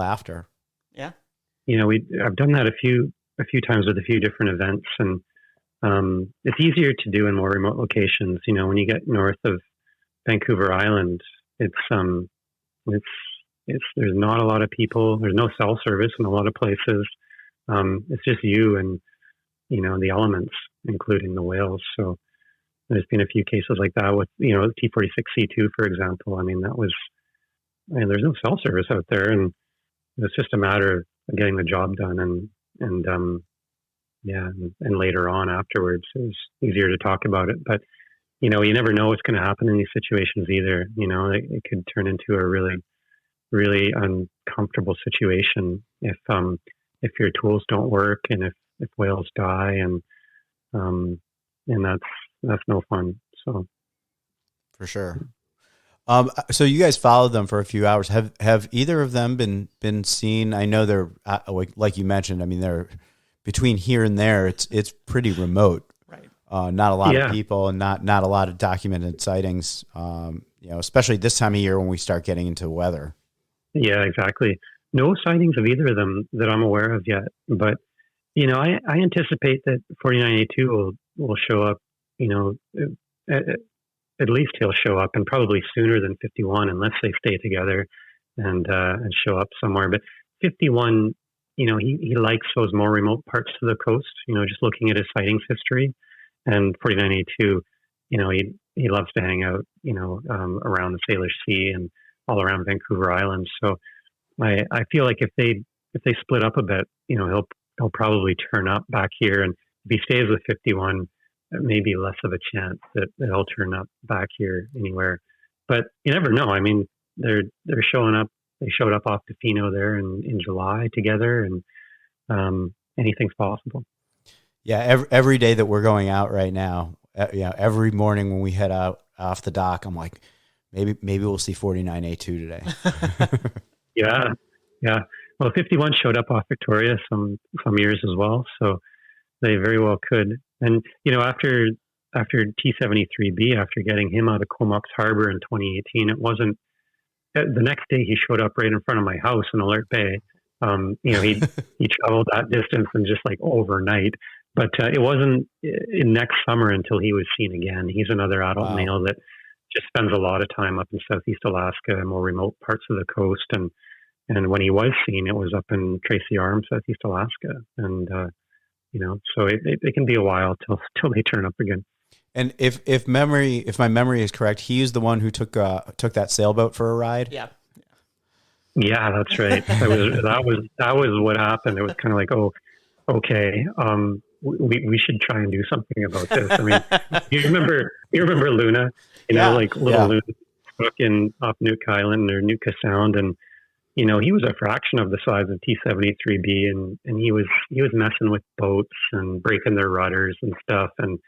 after. Yeah. I've done that a few times with a few different events, and it's easier to do in more remote locations. When you get north of Vancouver Island, it's there's not a lot of people. There's no cell service in a lot of places. It's just you and the elements, including the whales. So there's been a few cases like that with T046C2, for example. I mean, there's no cell service out there, and it's just a matter of getting the job done, and later on afterwards it was easier to talk about it. But you never know what's going to happen in these situations either. It could turn into a really, really uncomfortable situation if your tools don't work, and if whales die, and that's no fun. So for sure. So you guys followed them for a few hours. Have either of them been seen? I know they're like you mentioned. I mean, they're between here and there. It's pretty remote. Right. Not a lot of people, and not a lot of documented sightings. Especially this time of year when we start getting into weather. Yeah, exactly. No sightings of either of them that I'm aware of yet. But I anticipate that 49A2 will show up. At least he'll show up, and probably sooner than 51, unless they stay together and show up somewhere. But 51, he likes those more remote parts of the coast. Just looking at his sightings history, and 49A2, he loves to hang out, around the Salish Sea and all around Vancouver Island. So I feel like if they split up a bit, he'll probably turn up back here, and if he stays with 51, maybe less of a chance that he'll turn up back here anywhere. But you never know. I mean, they're showing up. They showed up off Tofino there in July together, and anything's possible. Yeah, every day that we're going out right now, every morning when we head out off the dock, I'm like, maybe we'll see 49A2 today. Yeah. Well, 51 showed up off Victoria some years as well, so they very well could. And after T073B, after getting him out of Comox Harbor in 2018, it wasn't the next day he showed up right in front of my house in Alert Bay. He traveled that distance and just like overnight. But it wasn't in next summer until he was seen again. He's another adult male that just spends a lot of time up in Southeast Alaska and more remote parts of the coast. And when he was seen, it was up in Tracy Arm, Southeast Alaska. And, so it can be a while till they turn up again. And if my memory is correct, he is the one who took that sailboat for a ride. Yeah. Yeah, that's right. That was what happened. It was kind of like, oh, okay. We should try and do something about this. I mean, you remember Luna, Luna stuck off Nutka Island or Nutka Sound, and he was a fraction of the size of T073B, and he was messing with boats and breaking their rudders and stuff, and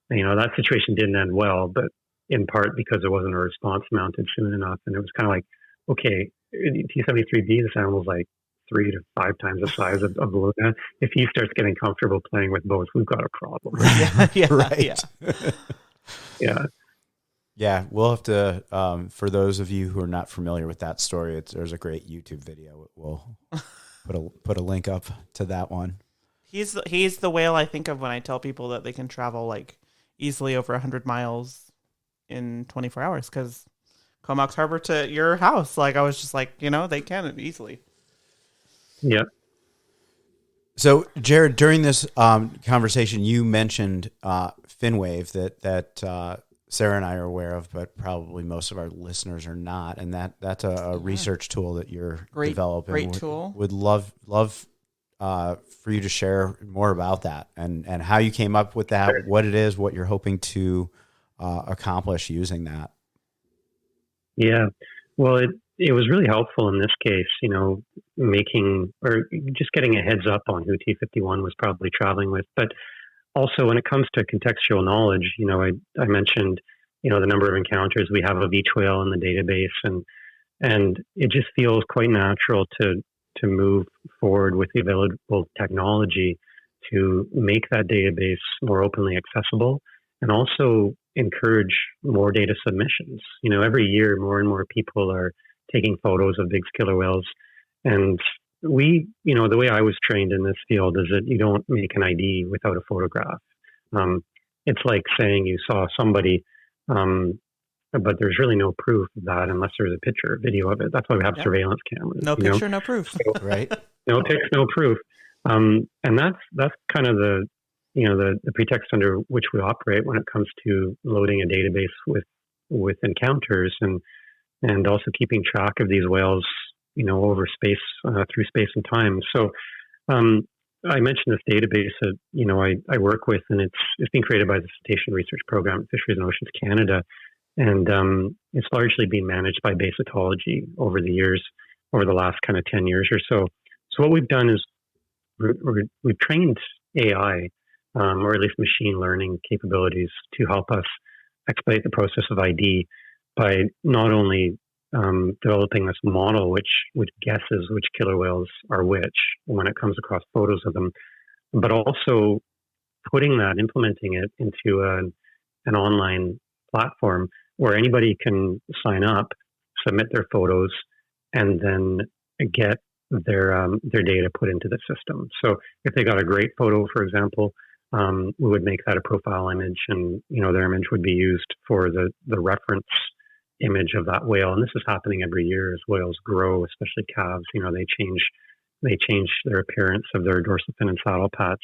that situation didn't end well, but in part because there wasn't a response mounted soon enough, and it was kind of like, okay, T073B, this animal's like 3 to 5 times the size of Luna. If he starts getting comfortable playing with boats, we've got a problem. Right. Yeah, we'll have to, for those of you who are not familiar with that story, there's a great YouTube video. We'll put a link up to that one. He's the whale I think of when I tell people that they can travel like easily over 100 miles in 24 hours, because Comox Harbor to your house, like I was just like, they can easily. Yeah. So, Jared, during this conversation, you mentioned FinWave that Sarah and I are aware of, but probably most of our listeners are not. And that's a research tool that you're developing. Great tool. Would love for you to share more about that and how you came up with that, Sure. what it is, what you're hoping to accomplish using that. Yeah. Well, it was really helpful in this case, making or just getting a heads up on who T51 was probably traveling with. But also when it comes to contextual knowledge, I mentioned, the number of encounters we have of each whale in the database, and it just feels quite natural to move forward with the available technology to make that database more openly accessible and also encourage more data submissions. Every year more and more people are taking photos of big killer whales. And the way I was trained in this field is that you don't make an ID without a photograph. It's like saying you saw somebody, but there's really no proof of that unless there's a picture or video of it. That's why we have surveillance cameras. No picture, no proof. So, Right. No picture, no proof. And that's kind of the pretext under which we operate when it comes to loading a database with encounters and also keeping track of these whales, over space, through space and time. So, I mentioned this database that, I work with, and it's been created by the Cetacean Research Program at Fisheries and Oceans Canada. And, it's largely been managed by Bay Cetology over the last kind of 10 years or so. So what we've done is we've trained AI, or at least machine learning capabilities to help us expedite the process of ID by not only developing this model which guesses which killer whales are which when it comes across photos of them, but also implementing it into an online platform where anybody can sign up, submit their photos, and then get their data put into the system. So if they got a great photo, for example, we would make that a profile image, and their image would be used for the reference image of that whale. And this is happening every year as whales grow, especially calves. They change their appearance of their dorsal fin and saddle patch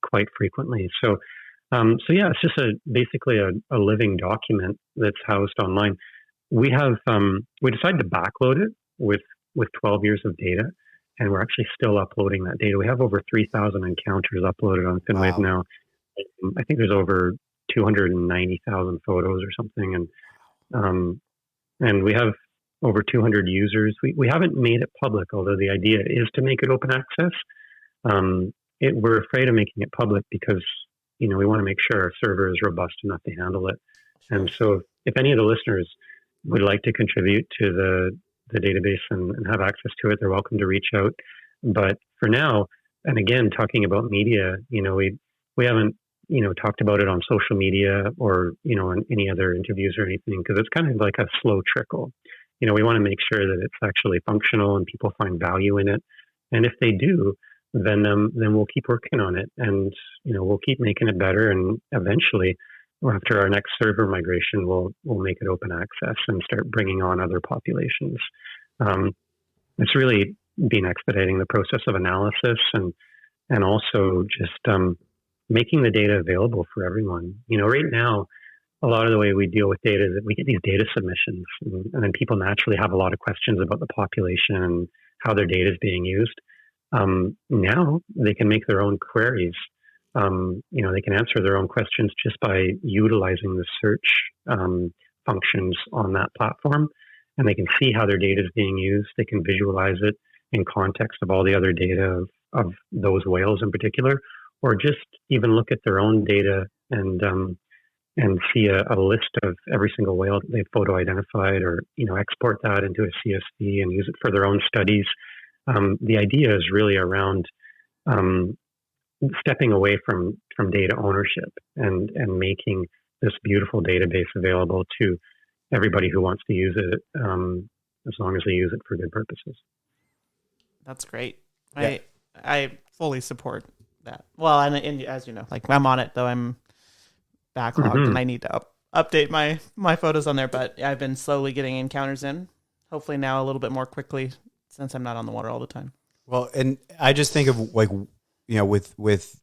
quite frequently. So yeah, it's just basically a living document that's housed online. We decided to backload it with 12 years of data, and we're actually still uploading that data. We have over 3,000 encounters uploaded on FinWave now. I think there's over 290,000 photos or something, and we have over 200 users. We haven't made it public, although the idea is to make it open access. We're afraid of making it public because we want to make sure our server is robust enough to handle it. And so if any of the listeners would like to contribute to the database and have access to it, they're welcome to reach out. But for now, and again, talking about media, we haven't, talked about it on social media or, in any other interviews or anything, because it's kind of like a slow trickle. We want to make sure that it's actually functional and people find value in it. And if they do, then we'll keep working on it, and we'll keep making it better. And eventually, after our next server migration, we'll make it open access and start bringing on other populations. It's really been expediting the process of analysis and also just making the data available for everyone. Right now, a lot of the way we deal with data is that we get these data submissions, and then people naturally have a lot of questions about the population and how their data is being used. Now they can make their own queries. They can answer their own questions just by utilizing the search functions on that platform, and they can see how their data is being used. They can visualize it in context of all the other data of those whales in particular, or just even look at their own data and see a list of every single whale that they've photo identified, or export that into a CSV and use it for their own studies. The idea is really around stepping away from data ownership and making this beautiful database available to everybody who wants to use it, as long as they use it for good purposes. That's great. Yeah. I fully support that. Well, and as you know, like I'm on it though. I'm backlogged and I need to update my photos on there, but I've been slowly getting encounters in. Hopefully now a little bit more quickly since I'm not on the water all the time. Well, and I just think of like, with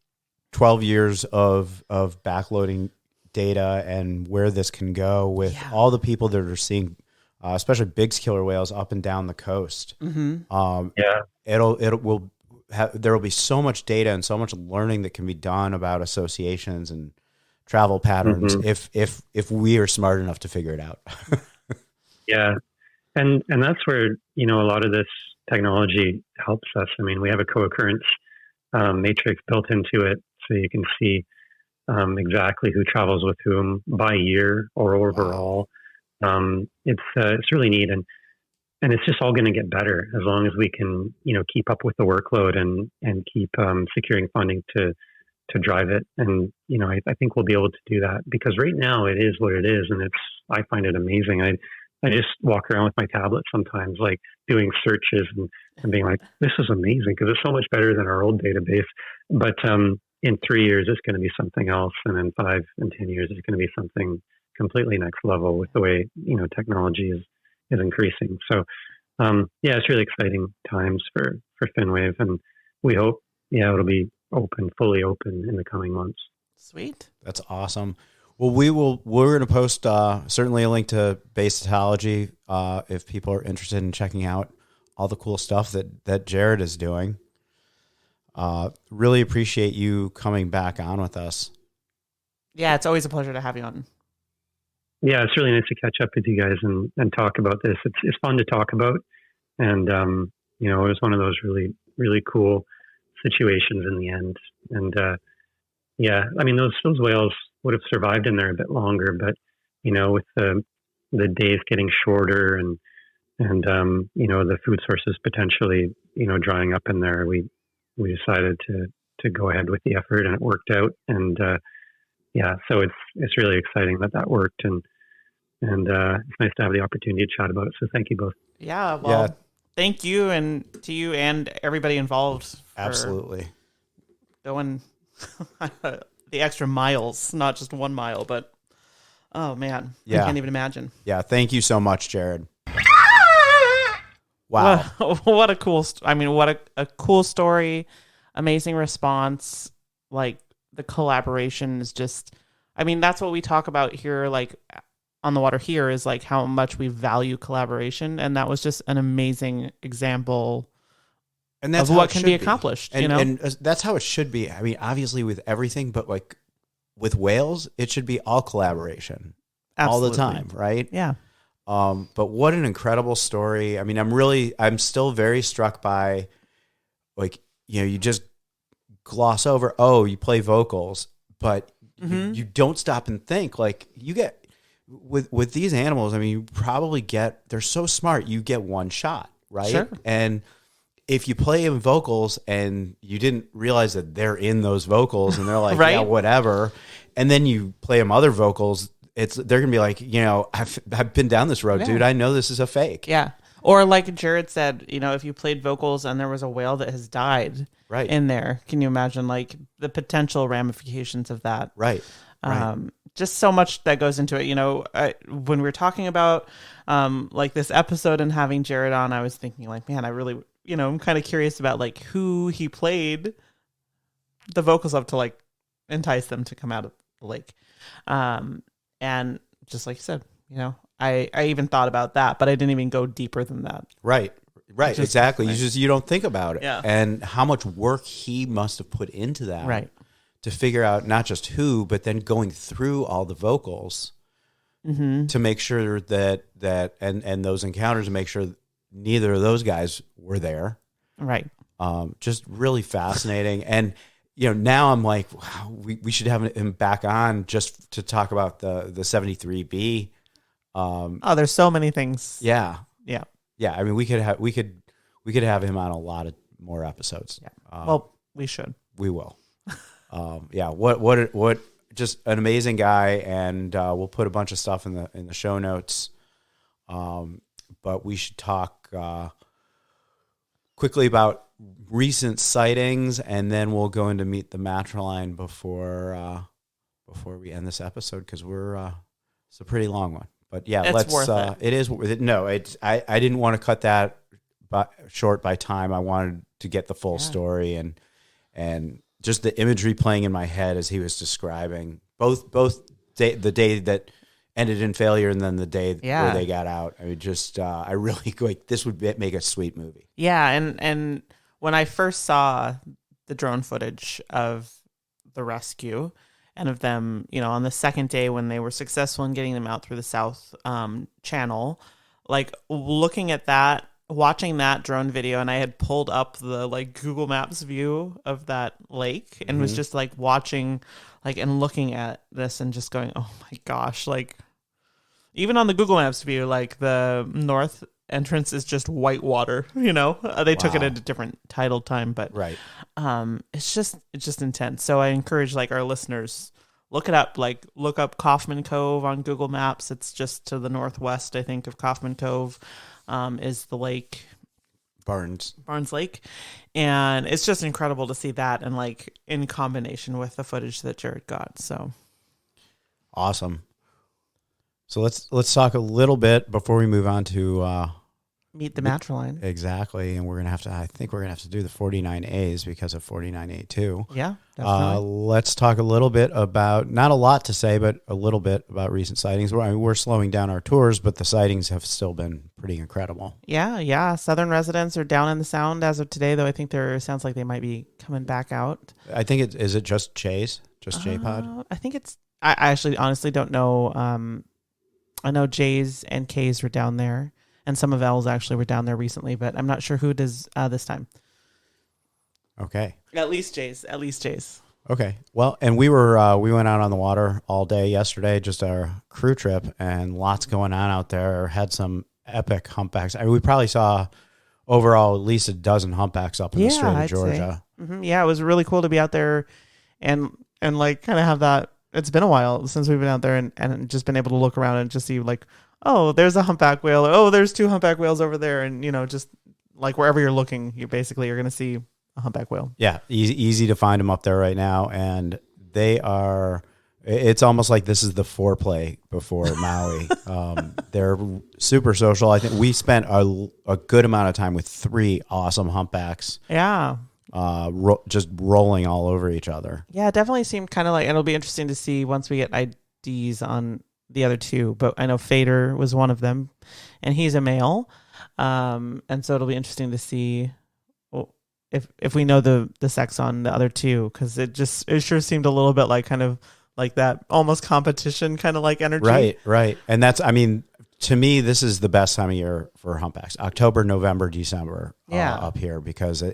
12 years of backloading data and where this can go with all the people that are seeing, especially big killer whales up and down the coast. There will be so much data and so much learning that can be done about associations and travel patterns if we are smart enough to figure it out. Yeah. And that's where, a lot of this technology helps us. I mean, we have a co-occurrence matrix built into it, so you can see exactly who travels with whom by year or overall. It's really neat, and it's just all going to get better as long as we can, keep up with the workload and keep securing funding to drive it. And I think we'll be able to do that, because right now it is what it is, and I find it amazing. I just walk around with my tablet sometimes, like doing searches and being like, this is amazing because it's so much better than our old database. But in 3 years, it's going to be something else. And in 5 and 10 years, it's going to be something completely next level with the way, technology is increasing. So, it's really exciting times for FinWave. And we hope, it'll be fully open in the coming months. Sweet. That's awesome. Well, we're going to post certainly a link to Bay Cetology if people are interested in checking out all the cool stuff that Jared is doing. Really appreciate you coming back on with us. Yeah, it's always a pleasure to have you on. Yeah, it's really nice to catch up with you guys and talk about this. It's fun to talk about. And, it was one of those really, really cool situations in the end. And, I mean, those whales would have survived in there a bit longer, but with the days getting shorter and the food sources potentially drying up in there, we decided to go ahead with the effort, and it worked out. And so it's really exciting that worked, and it's nice to have the opportunity to chat about it. So thank you both. Thank you, and to you and everybody involved. Absolutely going the extra miles, not just 1 mile, but oh man, I can't even imagine. Yeah, thank you so much, Jared. Wow, what a cool! What a cool story, amazing response. Like the collaboration is just, that's what we talk about here. Like on the water here is like how much we value collaboration, and that was just an amazing example. And that's of what can be accomplished, and that's how it should be. I mean, obviously with everything, but like with whales, it should be all collaboration. Absolutely. All the time, right? Yeah. But what an incredible story. I mean, I'm still very struck by, like, you just gloss over, you play vocals, but you don't stop and think. Like, you get, with these animals, I mean, you probably they're so smart, you get one shot, right? Sure. And if you play them vocals and you didn't realize that they're in those vocals and they're like, right? Yeah, whatever. And then you play them other vocals, they're going to be like, I've been down this road, dude. I know this is a fake. Yeah. Or like Jared said, if you played vocals and there was a whale that has died in there, can you imagine like the potential ramifications of that? Right. Just so much that goes into it. When we were talking about like this episode and having Jared on, I was thinking like, man, I really, I'm kind of curious about like who he played the vocals of to like entice them to come out of the lake. And just like you said, I even thought about that, but I didn't even go deeper than that. Right. Exactly. You don't think about it. Yeah. And how much work he must have put into that. Right. To figure out not just who, but then going through all the vocals to make sure that and those encounters to make sure neither of those guys were there. Right. Just really fascinating. And, now I'm like, wow, we should have him back on just to talk about the 73B. There's so many things. Yeah. Yeah. Yeah. I mean, we could have him on a lot of more episodes. Yeah. We should. We will. What just an amazing guy. And, we'll put a bunch of stuff in the show notes. But we should talk, quickly about recent sightings, and then we'll go into Meet the Matterline before we end this episode, because it's a pretty long one. But yeah, it's worth it. It is worth it. No, I didn't want to cut that short by time. I wanted to get the full story and just the imagery playing in my head as he was describing both the day that ended in failure and then the day where they got out. I mean, just I really this would make a sweet movie. Yeah, and when I first saw the drone footage of the rescue and of them, on the second day when they were successful in getting them out through the South Channel, like looking at that, watching that drone video, and I had pulled up the Google Maps view of that lake and was just watching and looking at this and just going, oh my gosh, even on the Google Maps view, the north entrance is just white water, they took it at a different tidal time, but right. It's just intense. So I encourage our listeners, look it up, look up Coffman Cove on Google Maps. It's just to the northwest, I think, of Coffman Cove, is the lake. Barnes Lake. And it's just incredible to see that and in combination with the footage that Jared got. So awesome. So let's talk a little bit before we move on to Meet the Matterline. Exactly, and I think we're gonna have to do the 49As because of 49A2. Yeah, definitely. Let's talk a little bit about, not a lot to say, but a little bit about recent sightings. We're slowing down our tours, but the sightings have still been pretty incredible. Yeah. Southern residents are down in the Sound as of today, though. I think sounds like they might be coming back out. I think is it just Jay's, just J-Pod? I think it's. I actually honestly don't know. I know J's and K's were down there, and some of L's actually were down there recently, but I'm not sure who does this time. Okay. At least J's. Okay. Well, and we went out on the water all day yesterday, just our crew trip, and lots going on out there. Had some epic humpbacks. I mean, we probably saw overall at least a dozen humpbacks up in the Strait of Georgia. Mm-hmm. Yeah, it was really cool to be out there and kind of have that. It's been a while since we've been out there and just been able to look around and just see oh, there's a humpback whale, or oh, there's two humpback whales over there, and just wherever you're looking, you're going to see a humpback whale. Yeah, easy to find them up there right now, and they are. It's almost like this is the foreplay before Maui. They're super social. I think we spent a good amount of time with 3 awesome humpbacks. Yeah. Just rolling all over each other. Yeah, it definitely seemed kind of and it'll be interesting to see once we get IDs on the other 2. But I know Fader was one of them, and he's a male. And so it'll be interesting to see if we know the sex on the other 2, because it sure seemed a little bit kind of that almost competition kind of energy. Right. And that's, I mean, to me, this is the best time of year for humpbacks. October, November, December up here, because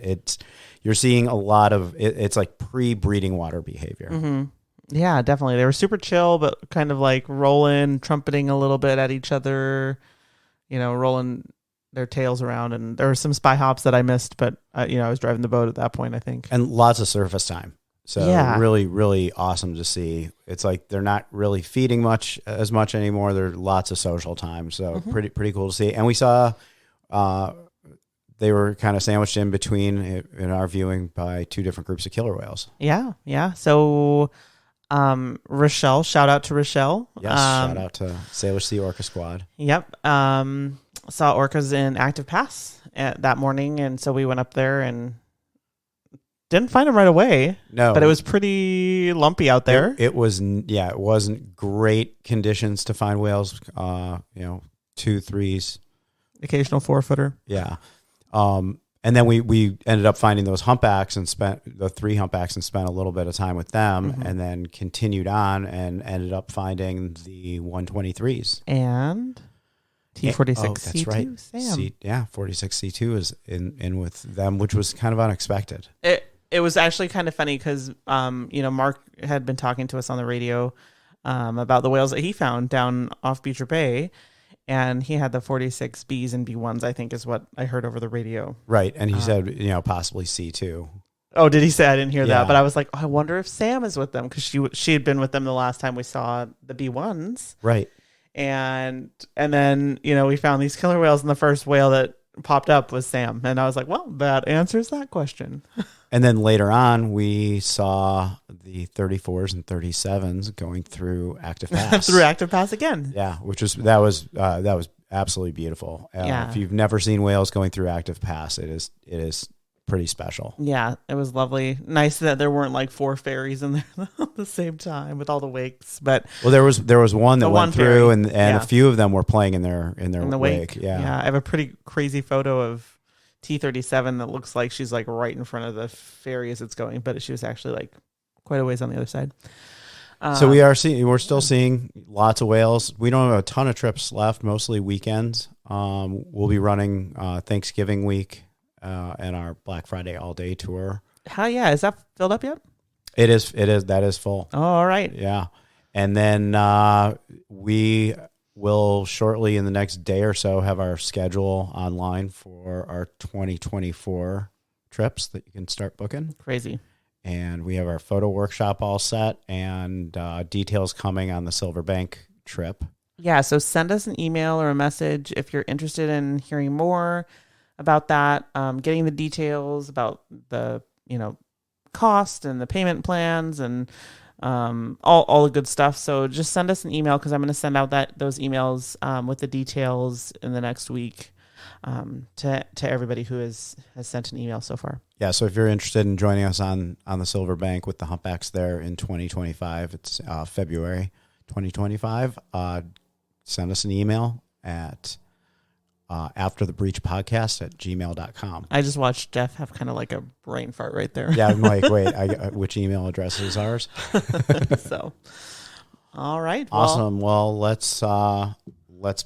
you're seeing a lot of it's pre-breeding water behavior. Mm-hmm. Yeah, definitely. They were super chill, but kind of rolling, trumpeting a little bit at each other, rolling their tails around. And there were some spy hops that I missed, but I was driving the boat at that point, I think. And lots of surface time. So really, really awesome to see. It's they're not really feeding as much anymore. There's lots of social time. So pretty cool to see. And we saw they were kind of sandwiched in between, in our viewing, by 2 different groups of killer whales. Yeah. So Rochelle, shout out to Rochelle. Yes, shout out to Salish Sea Orca Squad. Yep. Saw orcas in Active Pass that morning, and so we went up there and didn't find them right away. No, but it was pretty lumpy out there. It wasn't great conditions to find whales. 2, 3s, occasional 4-footer. Yeah. And then we ended up finding those humpbacks and spent the 3 humpbacks and spent a little bit of time with them, and then continued on and ended up finding the 123s and T046C2. That's right. Sam. 46C2 is in with them, which was kind of unexpected. It was actually kind of funny because Mark had been talking to us on the radio about the whales that he found down off Beecher Bay. And he had the 46Bs and B1s, I think, is what I heard over the radio. Right. And he said, possibly C2. Oh, did he say? I didn't hear that. But I was like, I wonder if Sam is with them, because she had been with them the last time we saw the B1s. Right. And then, we found these killer whales, and the first whale that popped up was Sam. And I was like, well, that answers that question. And then later on, we saw the 34s and 37s going through active pass. Through active pass again. Yeah, that was absolutely beautiful. If you've never seen whales going through active pass, it is pretty special. Yeah, it was lovely. Nice that there weren't like 4 ferries in there at the same time with all the wakes. But there was one that went through, and yeah. a few of them were playing in their wake. Yeah, I have a pretty crazy photo of T037 that looks like she's like right in front of the ferry as it's going, but she was actually like quite a ways on the other side. So we're still seeing lots of whales. We don't have a ton of trips left, mostly weekends. We'll be running Thanksgiving week and our Black Friday all day tour. Hell yeah. Is that filled up yet? It is. That is full. Oh, all right. Yeah. And then we will shortly in the next day or so have our schedule online for our 2024 trips that you can start booking. Crazy. And we have our photo workshop all set and details coming on the Silverbank trip. Yeah, so send us an email or a message if you're interested in hearing more about that, getting the details about the, cost and the payment plans and all the good stuff. So just send us an email because I'm going to send out those emails with the details in the next week to everybody who has sent an email so far. Yeah, so if you're interested in joining us on the Silverbank with the humpbacks there in 2025, it's February 2025, send us an email at afterthebreachpodcast@gmail.com. I just watched Jeff have kind of like a brain fart right there. Yeah, I'm like, wait, which email address is ours? So, all right. Awesome. Well, let's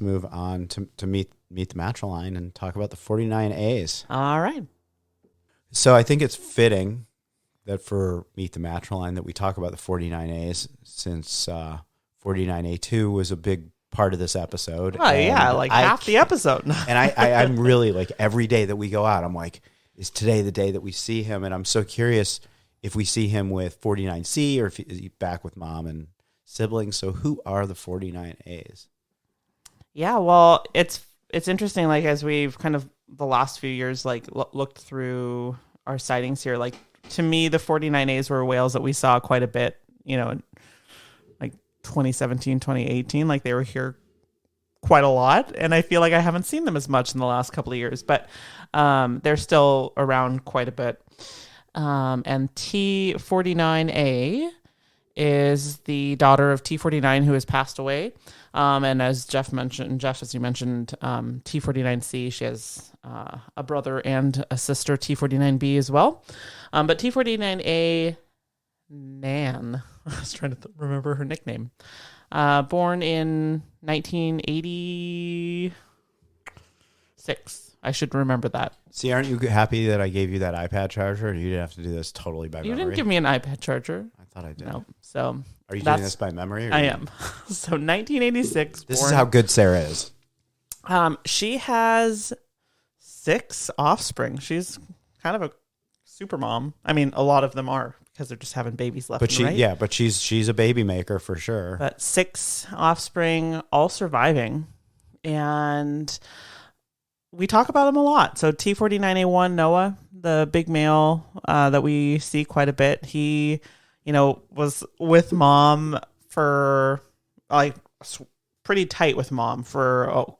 move on to meet the matcha line and talk about the 49As. All right. So I think it's fitting that for Meet the Matcha Line that we talk about the 49As since 49A2 was a big part of this episode. Oh, yeah, like half the episode. And I'm really like every day that we go out, I'm like, is today the day that we see him? And I'm so curious if we see him with 49C or if he's back with mom and siblings. So who are the 49As? Yeah, well, it's interesting, like, as we've kind of the last few years, like, looked through our sightings here, like, to me, the 49As were whales that we saw quite a bit, in, like, 2017, 2018, like, they were here quite a lot, and I feel like I haven't seen them as much in the last couple of years, but they're still around quite a bit. And T49A is the daughter of T49 who has passed away. And as Jeff, as you mentioned, T49C, she has a brother and a sister, T49B as well. But T49A, Nan, I was trying to remember her nickname, born in 1986. I should remember that. See, aren't you happy that I gave you that iPad charger? Or you didn't have to do this totally by memory? You didn't give me an iPad charger. I thought I did. No. So are you doing this by memory? I am. So 1986. This is how good Sarah is. She has 6 offspring. She's kind of a super mom. I mean, a lot of them are because they're just having babies left and right. But she's a baby maker for sure. But 6 offspring, all surviving. And we talk about them a lot. So T49A1, NOAA, the big male that we see quite a bit, he, was with mom for, like, pretty tight with mom for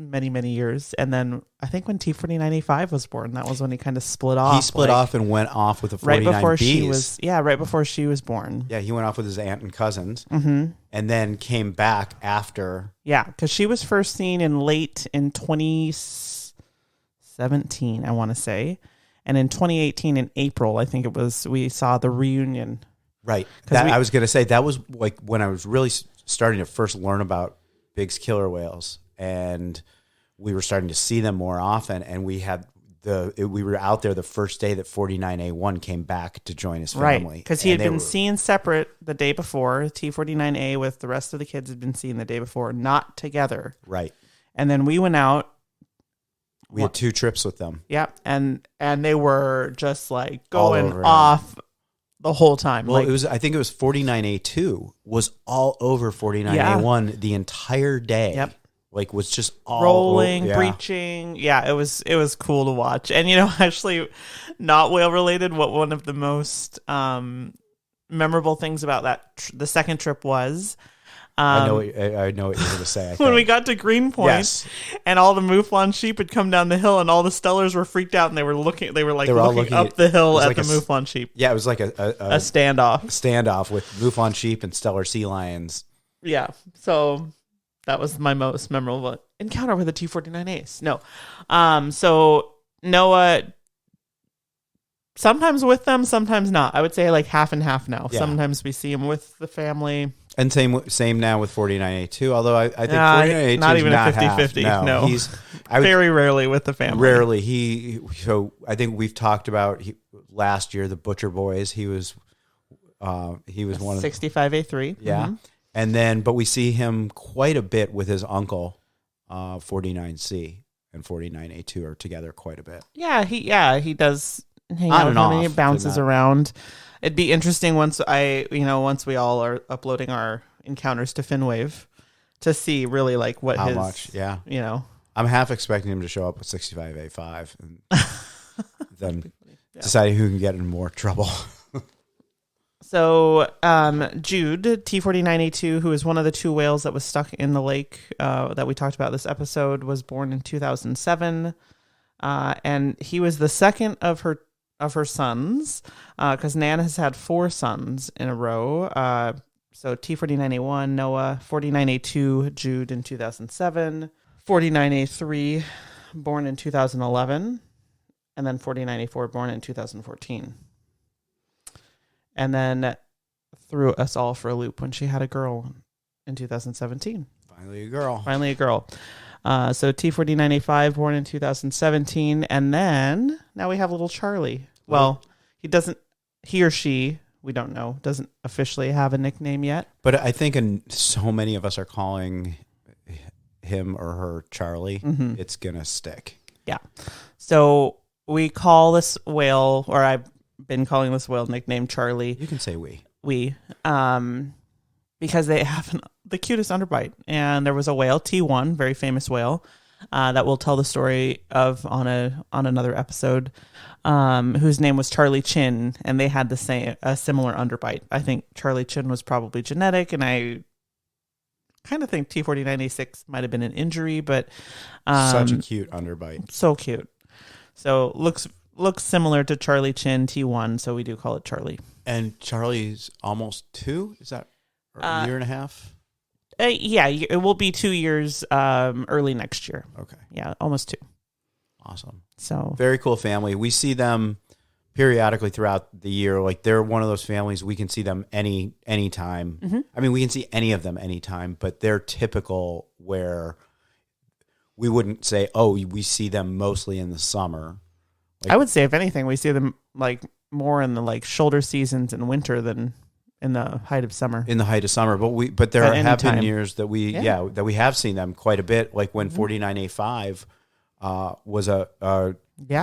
many, many years. And then I think when T49A5 was born, that was when he kind of split off. He split off and went off with the 49Bs. Right before she was born. Yeah, he went off with his aunt and cousins. Mm-hmm. And then came back after. Yeah, because she was first seen in 2017, I want to say. And in 2018, in April, I think it was, we saw the reunion. Right. I was going to say, that was like when I was really starting to first learn about Big's killer whales. And we were starting to see them more often. And we were out there the first day that 49A1 came back to join his family. Right, because he had been seen separate the day before. T49A with the rest of the kids had been seen the day before, not together. Right. And then we went out. We had 2 trips with them. Yeah, and they were just like going off the whole time. Well, I think it was 49A2 was all over 49A1 the entire day. Yep. like was just all rolling, yeah. breaching. Yeah, it was cool to watch. And actually, not whale related. What one of the most memorable things about that the second trip was. I know what you're going to say. When we got to Greenpoint, yes. and all the mouflon sheep had come down the hill, and all the stellars were freaked out, and they were looking up the hill at the mouflon sheep. Yeah, it was like a standoff with mouflon sheep and stellar sea lions. Yeah, so that was my most memorable encounter with a T-49 Ace. No, so NOAA. Sometimes with them, sometimes not. I would say like half and half now. Yeah. Sometimes we see them with the family. And same now with 49A2, although I think 49A2 not even not a 50-50. No. He's very rarely with the family. Rarely. So I think we've talked about last year, the Butcher Boys. He was one of 65A3. Yeah. Mm-hmm. And then, but we see him quite a bit with his uncle, 49C and 49A2 are together quite a bit. Yeah, he does hang out with him. He bounces around. It'd be interesting once we all are uploading our encounters to FinWave to see really like what how much. Yeah. I'm half expecting him to show up with 65A5 and then deciding who can get in more trouble. So Jude, T-49A2, who is one of the two whales that was stuck in the lake that we talked about this episode, was born in 2007. And he was the second of her sons, because Nan has had 4 sons in a row. So T-49A1, NOAA, 49A2, Jude in 2007, 49A3, born in 2011, and then 49A4, born in 2014. And then threw us all for a loop when she had a girl in 2017. Finally a girl. So T-49A5, born in 2017. And then now we have little Charlie. Well, he or she, we don't know, doesn't officially have a nickname yet. But I think so many of us are calling him or her Charlie. Mm-hmm. It's going to stick. Yeah. So we call this whale, or I've been calling this whale nicknamed Charlie. You can say we. Because they have the cutest underbite. And there was a whale, T1, very famous whale, that we'll tell the story of on another episode, whose name was Charlie Chin, and they had a similar underbite. I think Charlie Chin was probably genetic, and I kind of think T-49A6 might have been an injury, but such a cute underbite. So cute. So looks similar to Charlie Chin T1, so we do call it Charlie. And Charlie's almost 2? Is that a year and a half? Yeah, it will be 2 years early next year. Okay. Yeah, almost 2. Awesome. So very cool family. We see them periodically throughout the year. Like they're one of those families we can see them anytime. Mm-hmm. I mean, we can see any of them anytime, but they're typical where we wouldn't say, oh, we see them mostly in the summer. I would say, if anything, we see them like more in the like shoulder seasons in winter than in the height of summer. But there have been years that we have seen them quite a bit. Like when 49A5 was a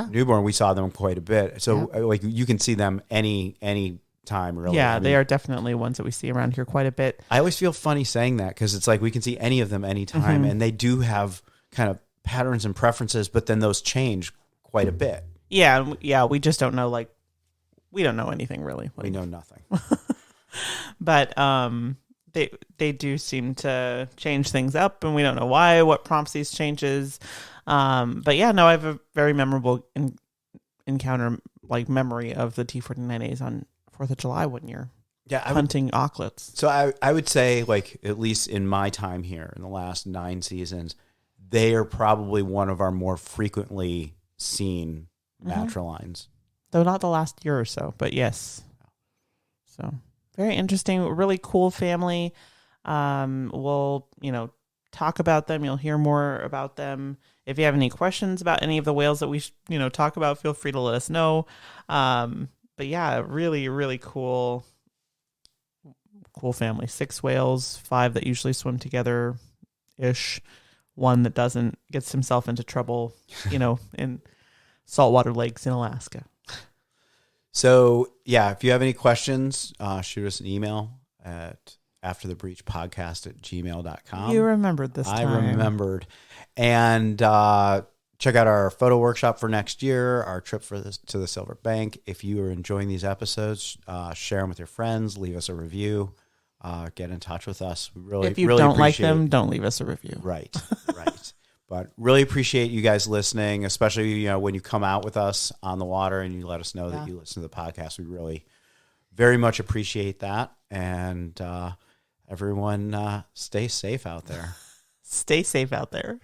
newborn, we saw them quite a bit. So like you can see them any time really. Yeah, they are definitely ones that we see around here quite a bit. I always feel funny saying that because it's like we can see any of them anytime, and they do have kind of patterns and preferences, but then those change quite a bit. Yeah, we just don't know, like, we don't know anything really. We know nothing. But they do seem to change things up, and we don't know why, what prompts these changes. But yeah, no, I have a very memorable encounter, like memory of the T-49As on 4th of July one year. Yeah, hunting auklets. So I would say, like, at least in my time here, in the last 9 seasons, they are probably one of our more frequently seen matrilines. Though not the last year or so, but yes. So very interesting, really cool family. We'll, talk about them. You'll hear more about them. If you have any questions about any of the whales that we, talk about, feel free to let us know. But yeah, really, really cool family. 6 whales, 5 that usually swim together ish. 1 that doesn't, gets himself into trouble, in saltwater lakes in Alaska. So, yeah, if you have any questions, shoot us an email at afterthebreach podcast at gmail.com. You remembered this time. I remembered. And check out our photo workshop for next year, our trip to the Silver Bank. If you are enjoying these episodes, share them with your friends, leave us a review, get in touch with us. We really, if you really don't like appreciate them, don't leave us a review. Right, right. But really appreciate you guys listening, especially when you come out with us on the water and you let us know that you listen to the podcast. We really very much appreciate that. And everyone stay safe out there. Stay safe out there.